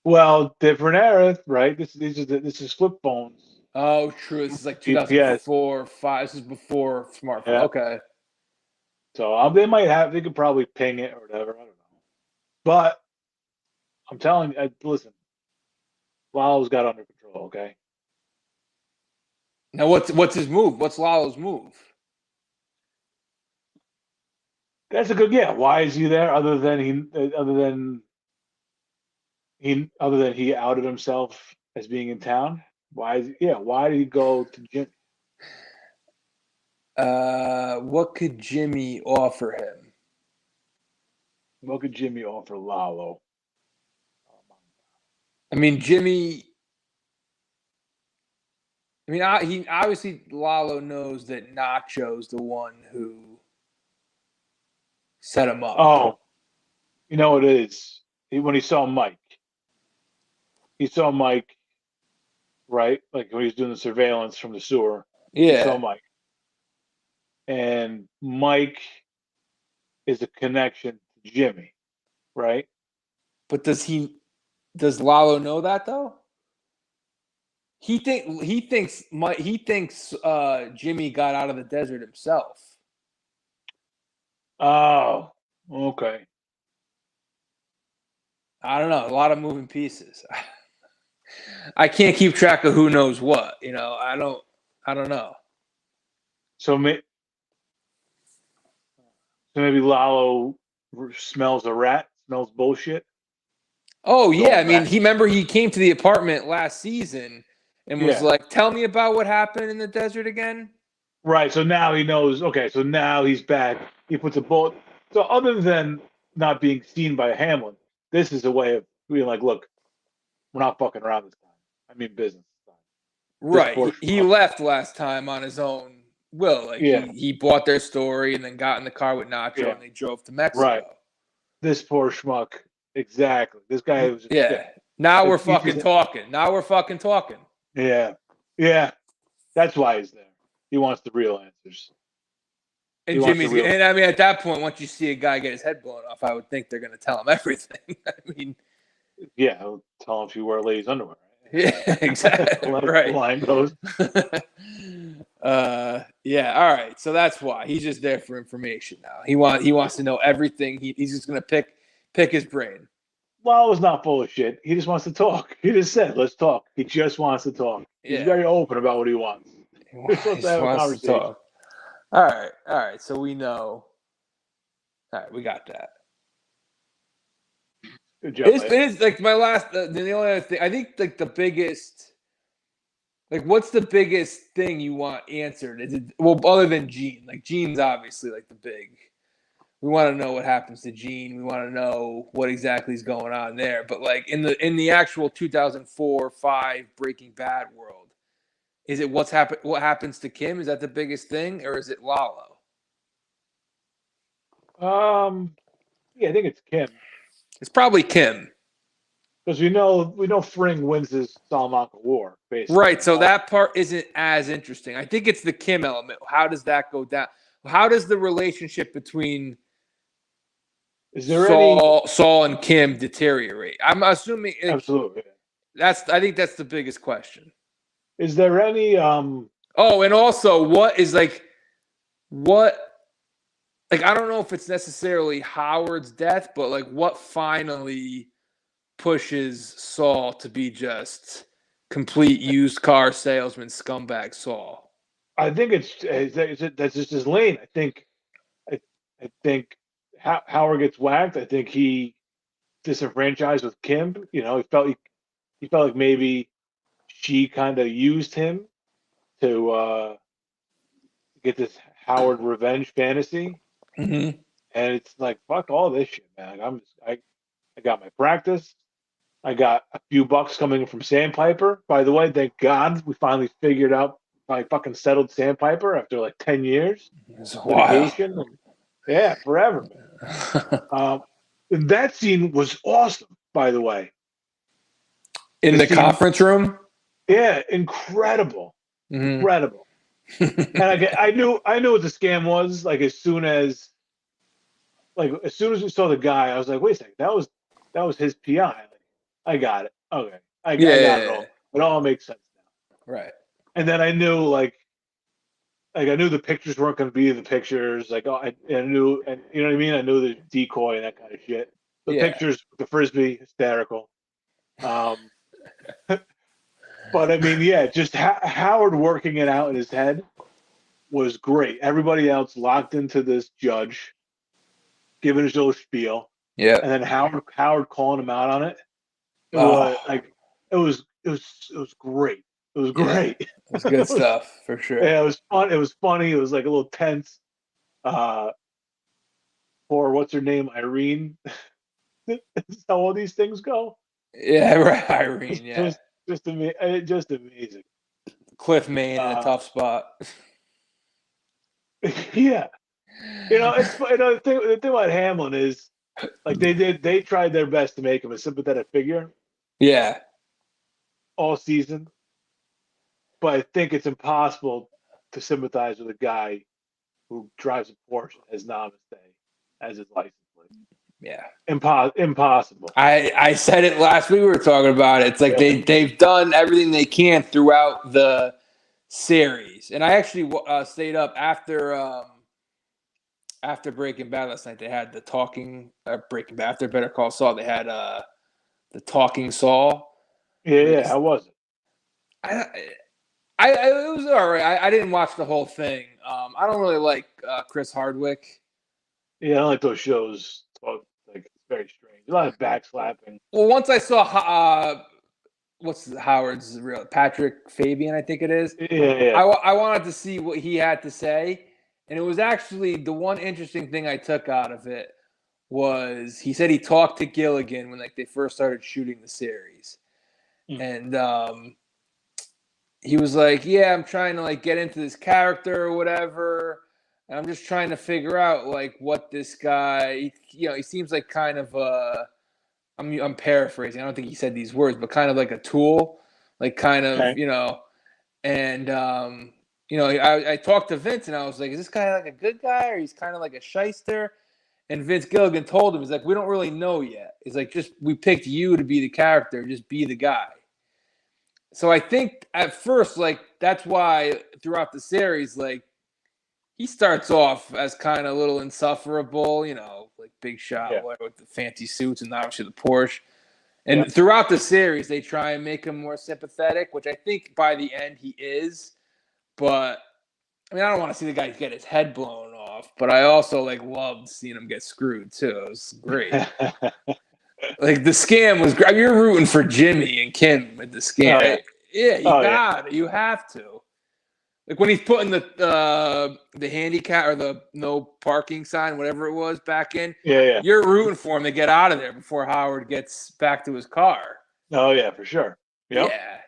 Well, different era, right? This is flip phones. Oh, true. This is like GPS. 2004, 5. This is before smartphone. Yeah. Okay. So they could probably ping it or whatever. I don't know. But I'm telling you, listen, Lalo's got under control. Okay. Now, what's his move? What's Lalo's move? That's a good. Yeah. Why is he there? Other than he outed himself as being in town. Why did he go to Jimmy? What could Jimmy offer him? What could Jimmy offer Lalo? Jimmy. he obviously Lalo knows that Nacho's the one who set him up. Oh, you know what it is? When he saw Mike, right? Like when he was doing the surveillance from the sewer. Yeah. He saw Mike. And Mike is a connection to Jimmy, right? But does Lalo know that though? He thinks Jimmy got out of the desert himself. Oh, okay. I don't know. A lot of moving pieces. I can't keep track of who knows what. I don't know. So maybe Lalo smells a rat, smells bullshit. Oh yeah, he came to the apartment last season and was like, "Tell me about what happened in the desert again." Right. So now he knows. Okay. So now he's back. He puts a bullet. So other than not being seen by Hamlin, this is a way of being like, look, we're not fucking around this time. I mean business this time. Right. He left last time on his own will. Like he bought their story and then got in the car with Nacho and they drove to Mexico. Right. This poor schmuck. Exactly. This guy was. Now we're fucking talking. Yeah. Yeah. That's why he's there. He wants the real answers. And at that point, once you see a guy get his head blown off, I would think they're going to tell him everything. Yeah, I'll tell him if you wear ladies' underwear. Right? Yeah, exactly. Right. Line goes. Yeah. All right. So that's why he's just there for information now. He wants to know everything. He's just going to pick his brain. Lalo's not full of shit. He just wants to talk. He just said, "Let's talk." He just wants to talk. He's Yeah, very open about what he wants. he We're supposed to have a wants to conversation. talk. All right. So we know. All right, we got that. Good job. It is like my last. The only other thing I think, like the biggest. Like, what's the biggest thing you want answered? Is it other than Gene? Like Gene's obviously like the big. We want to know what happens to Gene. We want to know what exactly is going on there. But like in the actual 2004-5 Breaking Bad world, is it what happens to Kim? Is that the biggest thing, or is it Lalo? Yeah, I think it's Kim It's probably Kim. because we know Fring wins his Salamanca War, basically. Right. So that part isn't as interesting. I think it's the Kim element. How does that go down? How does the relationship between Is there Saul and Kim deteriorate? I'm assuming absolutely. I think that's the biggest question. Is there any Oh, and also what I don't know if it's necessarily Howard's death, but like what finally pushes Saul to be just complete used car salesman scumbag Saul? I think that's just his lane. I think Howard gets whacked. I think he disenfranchised with Kim. You know, he felt like maybe she kind of used him to get this Howard revenge fantasy. Mm-hmm. And it's like, fuck all this shit, man. I got my practice. I got a few bucks coming from Sandpiper. By the way, thank God we finally figured out I fucking settled Sandpiper after like 10 years. It's Litigation. Yeah, forever, man. And that scene was awesome, by the way. In the conference room? Yeah, incredible. Mm-hmm. Incredible. And I knew what the scam was, like as soon as we saw the guy, I was like, wait a second, that was his PI. Like, I got it. Okay. I got it all. It all makes sense now. Right. And then I knew I knew the pictures weren't going to be the pictures. Like, I knew, and you know what I mean? I knew the decoy and that kind of shit. The pictures, the Frisbee, hysterical. But I mean, yeah, just Howard working it out in his head was great. Everybody else locked into this judge, giving his little spiel. Yeah. And then Howard calling him out on it. It was great. It was great. It was good stuff for sure. Yeah, it was fun. It was funny. It was like a little tense. Poor what's her name, Irene. This is how all these things go. Yeah, right, Irene. Yeah, just amazing. Cliff Main in a tough spot. Yeah, the thing about Hamlin is like they tried their best to make him a sympathetic figure. Yeah, all season, but I think it's impossible to sympathize with a guy who drives a Porsche as Namaste as his license plate. Yeah, impossible. I said it last week. We were talking about it. It's like they've done everything they can throughout the series, and I actually stayed up after Breaking Bad last night. They had the talking Breaking Bad after Better Call Saul. They had the talking Saul. Yeah, how was it? It was all right. I didn't watch the whole thing. I don't really like Chris Hardwick. Yeah, I don't like those shows. Like, it's very strange. A lot of backslapping. Well, once I saw what's Howard's real Patrick Fabian, I think it is. Yeah. I wanted to see what he had to say, and it was actually the one interesting thing I took out of it was he said he talked to Gilligan when they first started shooting the series, and he was like, "Yeah, I'm trying to get into this character or whatever." And I'm just trying to figure out what this guy, he seems like kind of I'm paraphrasing. I don't think he said these words, but kind of like a tool, and I talked to Vince and I was like, is this guy like a good guy or he's kind of like a shyster? And Vince Gilligan told him, he's like, we don't really know yet. He's like, we picked you to be the character, just be the guy. So I think at first, that's why throughout the series, he starts off as kind of a little insufferable, like Big Shot, Yeah. with the fancy suits and obviously the Porsche. And Yeah. throughout the series, they try and make him more sympathetic, which I think by the end he is. But I mean, I don't want to see the guy get his head blown off, but I also like loved seeing him get screwed too. It was great. Like the scam was great. You're rooting for Jimmy and Kim with the scam. Oh, yeah. Yeah, you Oh, got it. You have to. Like when he's putting the handicap or the no parking sign, whatever it was, back in. Yeah. You're rooting for him to get out of there before Howard gets back to his car. Oh, yeah, for sure. Yep. Yeah.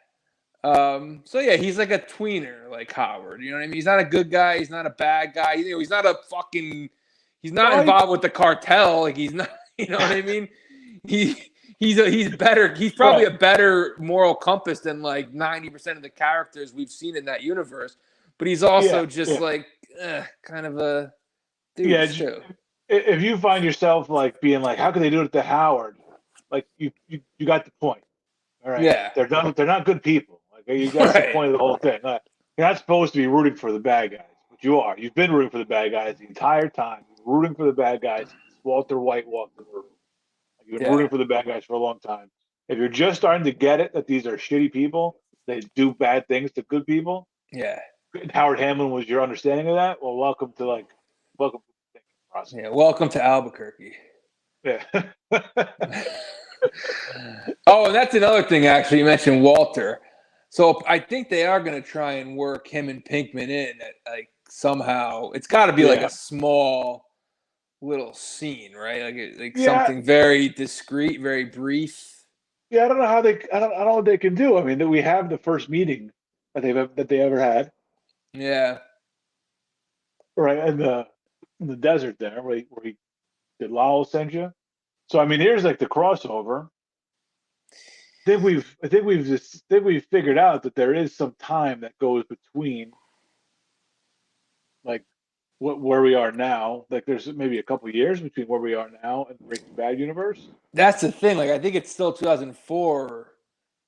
So yeah, he's like a tweener, like Howard. You know what I mean? He's not a good guy. He's not a bad guy. You know, he's not a fucking. He's not involved with the cartel. Like he's not. You know what I mean? He's better. He's probably a better moral compass than like 90% of the characters we've seen in that universe. But he's also like kind of a dude too. If you find yourself like being like, how could they do it to Howard? Like you got the point. All right. Yeah. They're not good people. Like you got the point of the whole thing. You're not supposed to be rooting for the bad guys, but you are. You've been rooting for the bad guys the entire time. You're rooting for the bad guys. Walter White walked in the room. You've been rooting for the bad guys for a long time. If you're just starting to get it that these are shitty people, they do bad things to good people. Yeah. Howard Hamlin was your understanding of that. Well, welcome to the thinking process. Yeah. Welcome to Albuquerque. Yeah. Oh, and that's another thing. Actually, you mentioned Walter. So I think they are going to try and work him and Pinkman in like somehow. It's got to be like a small little scene, right? Like something very discreet, very brief. Yeah, I don't know how I don't know what they can do. I mean, we have the first meeting that they ever had. Yeah. Right in the desert there, where he did Lalo send you. So I mean, here's like the crossover. I think we've figured out that there is some time that goes between like where we are now. Like there's maybe a couple years between where we are now and the Breaking Bad universe. That's the thing. Like I think it's still 2004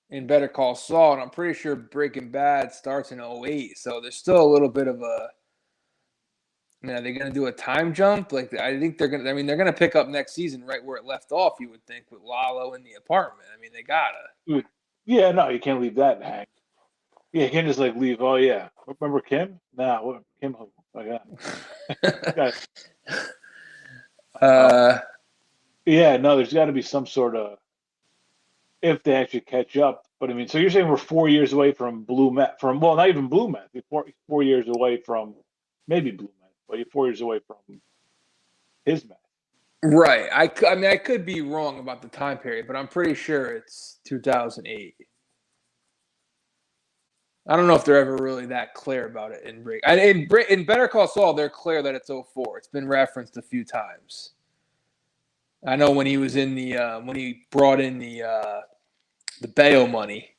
in Better Call Saul, and I'm pretty sure Breaking Bad starts in 2008. So there's still a little bit of a. I mean, are they going to do a time jump? Like, I think they're going to. I mean, they're going to pick up next season right where it left off. You would think with Lalo in the apartment. I mean, they gotta. Yeah, no, you can't leave that hang. Yeah, you can't just like leave. Oh yeah, remember Kim? Nah, what Kim? Oh yeah. Yeah, no, there's got to be some sort of if they actually catch up. But I mean, so you're saying we're 4 years away from Blue Meth? Well, not even Blue Meth. We're 4 years away from maybe Blue Meth. But you're 4 years away from his meth. Right. I mean, I could be wrong about the time period, but I'm pretty sure it's 2008. I don't know if they're ever really that clear about it in Better Call Saul. They're clear that it's 2004. It's been referenced a few times. I know when he was in when he brought in the bail money,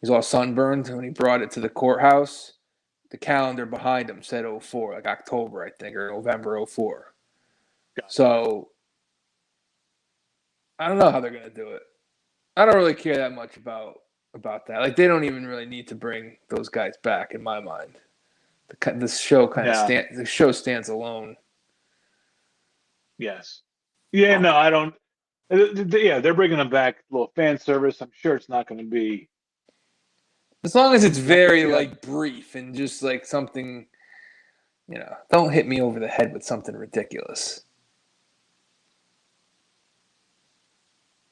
he's all sunburned when he brought it to the courthouse. The calendar behind him said 2004, like October, I think, or November 2004. So I don't know how they're going to do it. I don't really care that much about that. Like they don't even really need to bring those guys back in my mind. The show the show stands alone. Yes. Yeah. No, I don't. Yeah, they're bringing them back. A little fan service. I'm sure it's not going to be. As long as it's very like brief and just like something, don't hit me over the head with something ridiculous.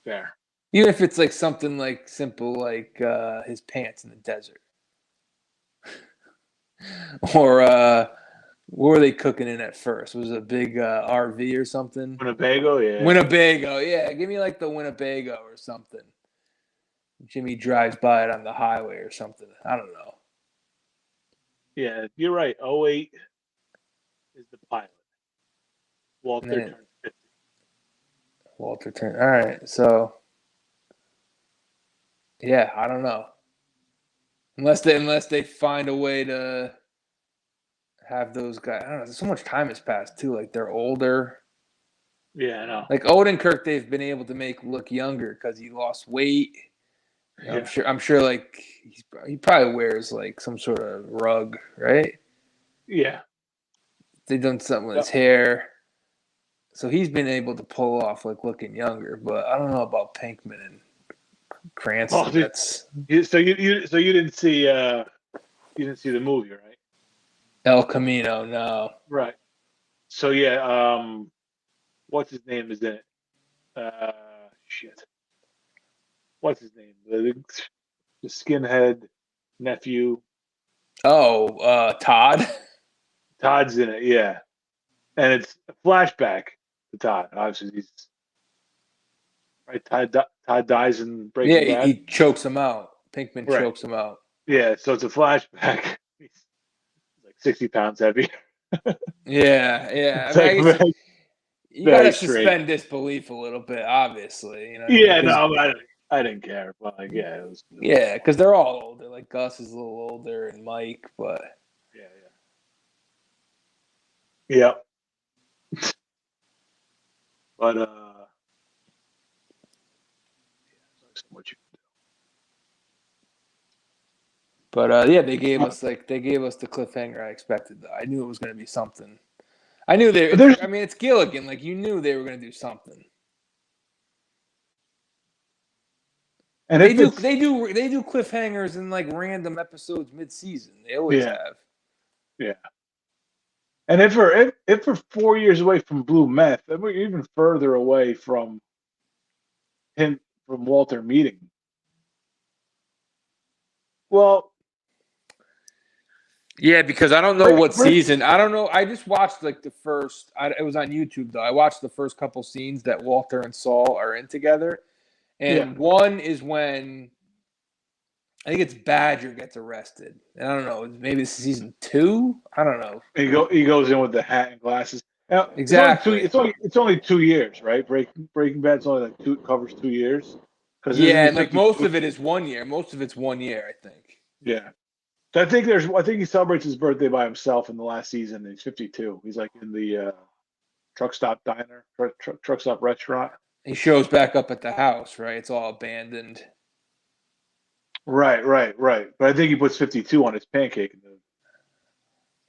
Fair. Even if it's like something like simple, like his pants in the desert. Or what were they cooking in at first? Was it a big RV or something? Winnebago, yeah. Winnebago, yeah. Give me like the Winnebago or something. Jimmy drives by it on the highway or something. I don't know. Yeah, you're right. 2008 is the pilot. Walter turned 50. Walter turned. All right, so yeah, I don't know. Unless they find a way to have those guys. I don't know. So much time has passed too. Like they're older. Yeah, I know. Like Odenkirk, they've been able to make look younger because he lost weight. Yeah. I'm sure. Like he probably wears like some sort of rug, right? Yeah. They've done something with his hair. So he's been able to pull off like looking younger, but I don't know about Pinkman and Cranston. Oh, dude. That's So you didn't see the movie, right? El Camino. No. Right. So yeah, what's his name is in it? Shit. What's his name? The skinhead nephew. Oh, Todd. Todd's in it, yeah. And it's a flashback to Todd. Obviously, he's right. Todd dies in Yeah, Breaking Bad. he chokes him out. Pinkman Right. chokes him out. Yeah, so it's a flashback. He's like 60 pounds heavy. Yeah. It's I mean, like I guess very, you very gotta straight. suspend disbelief a little bit, obviously. You know. Yeah, 'Cause- no, I didn't care. But like, yeah, it was. Yeah, because they're all older. Like Gus is a little older, and Mike, but Yeah. Yeah. But so much you yeah, they gave us the cliffhanger I expected. Though. I knew it was going to be something. I knew they. There's- I mean, it's Gilligan. Like you knew they were going to do something. And They if do cliffhangers in like random episodes mid-season. They always have. Yeah. And if we're 4 years away from Blue Meth, then we're even further away from Walter meeting. Well, Yeah, because I don't know Break- what break- season. I don't know. I just watched like the first. It was on YouTube though. I watched the first couple scenes that Walter and Saul are in together, and one is when I think it's Badger gets arrested, and I don't know. Maybe this is season 2. I don't know. he goes in with the hat and glasses. Now, Exactly. It's only 2 years, right? Breaking Bad's only like covers 2 years. Yeah, and like most of it is 1 year. Most of it's 1 year, I think. Yeah. So I think he celebrates his birthday by himself in the last season. He's 52. He's like in the truck stop diner, truck stop restaurant. He shows back up at the house, right? It's all abandoned. Right. But I think he puts 52 on his pancake.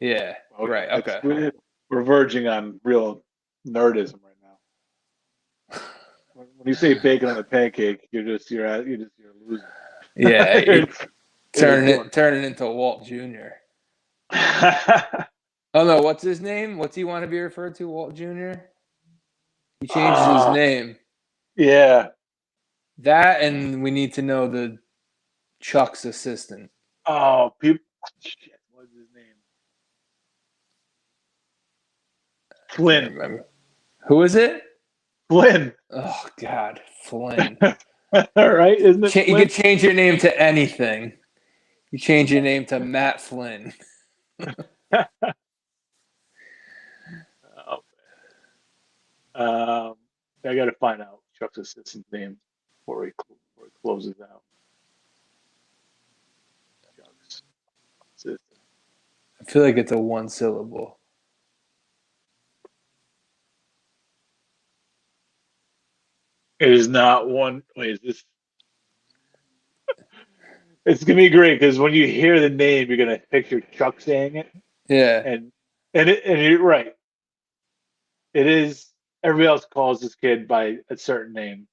Yeah. Right. Okay. We're verging on real nerdism right now. When you say bacon on a pancake, you're losing. Yeah. Turning into Walt Jr. Oh no, what's his name? What's he want to be referred to? Walt Jr. He changes his name. Yeah. That, and we need to know the Chuck's assistant. Oh, people. Shit, what's his name? Flynn. Who is it? Flynn. Oh God, Flynn. All right, isn't it? You could change your name to anything. You change your name to Matt Flynn. I got to find out Chuck's assistant's name before he closes out. Chuck's assistant. I feel like it's a 1 syllable. It is not one. Wait, is this? It's gonna be great because when you hear the name, you're gonna picture Chuck saying it. Yeah, and you're right. It is. Everybody else calls this kid by a certain name,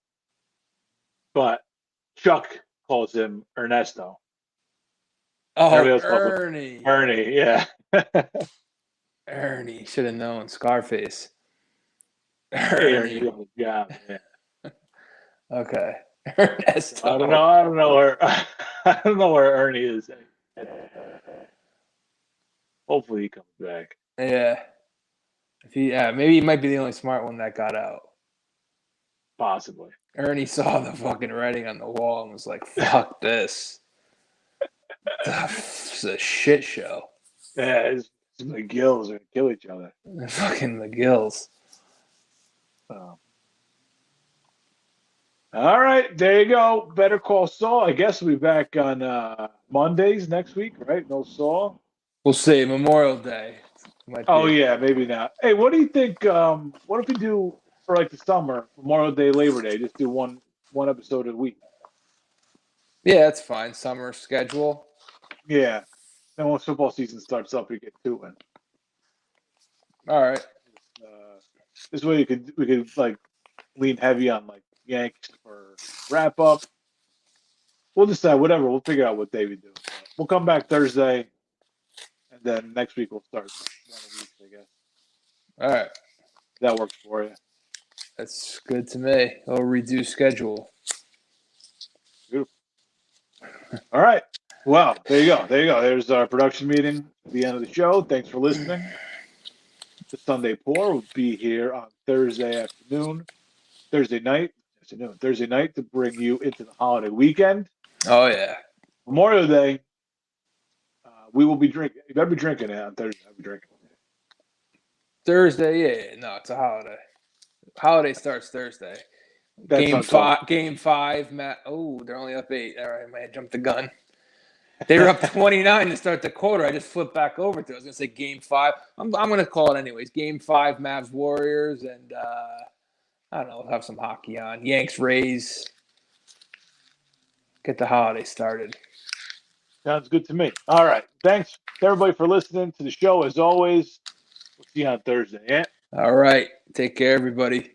but Chuck calls him Ernesto. Oh, Ernie. Ernie, yeah. Ernie should have known. Scarface. Ernie. Yeah. Okay. Ernesto. I don't know where Ernie is. Hopefully he comes back. Yeah. Maybe he might be the only smart one that got out. Possibly. Ernie saw the fucking writing on the wall and was like, "Fuck this. It's a shit show." Yeah, it's McGills are gonna kill each other. Fucking McGills. All right, there you go. Better Call Saul. I guess we'll be back on Mondays next week, right? No Saul. We'll see. Memorial Day. Yeah, maybe not. Hey, what do you think? What if we do for like the summer, Memorial Day, Labor Day? Just do one episode a week. Yeah, that's fine. Summer schedule. Yeah. Then once football season starts up, we get 2 in. All right. This way we could like lean heavy on like Yanks for wrap up. We'll decide whatever. We'll figure out what day we do. But we'll come back Thursday, and then next week we'll start one a week, I guess. All right. That works for you. That's good to me. A reduced schedule. Beautiful. All right. Well, there you go. There you go. There's our production meeting at the end of the show. Thanks for listening. The Sunday Pour will be here on Thursday night to bring you into the holiday weekend. Oh, yeah. Memorial Day, we will be drinking. You better be drinking it on Thursday. I'll be drinking. Thursday, yeah. No, it's a holiday. Holiday starts Thursday. Game five, Matt. Oh, they're only up 8. All right, I might have jumped the gun. They were up 29 to start the quarter. I just flipped back over to it. I was going to say game 5. I'm going to call it anyways. Game 5, Mavs Warriors, and I don't know. We'll have some hockey on. Yanks Rays. Get the holiday started. Sounds good to me. All right. Thanks everybody for listening to the show. As always, we'll see you on Thursday. Yeah. All right. Take care, everybody.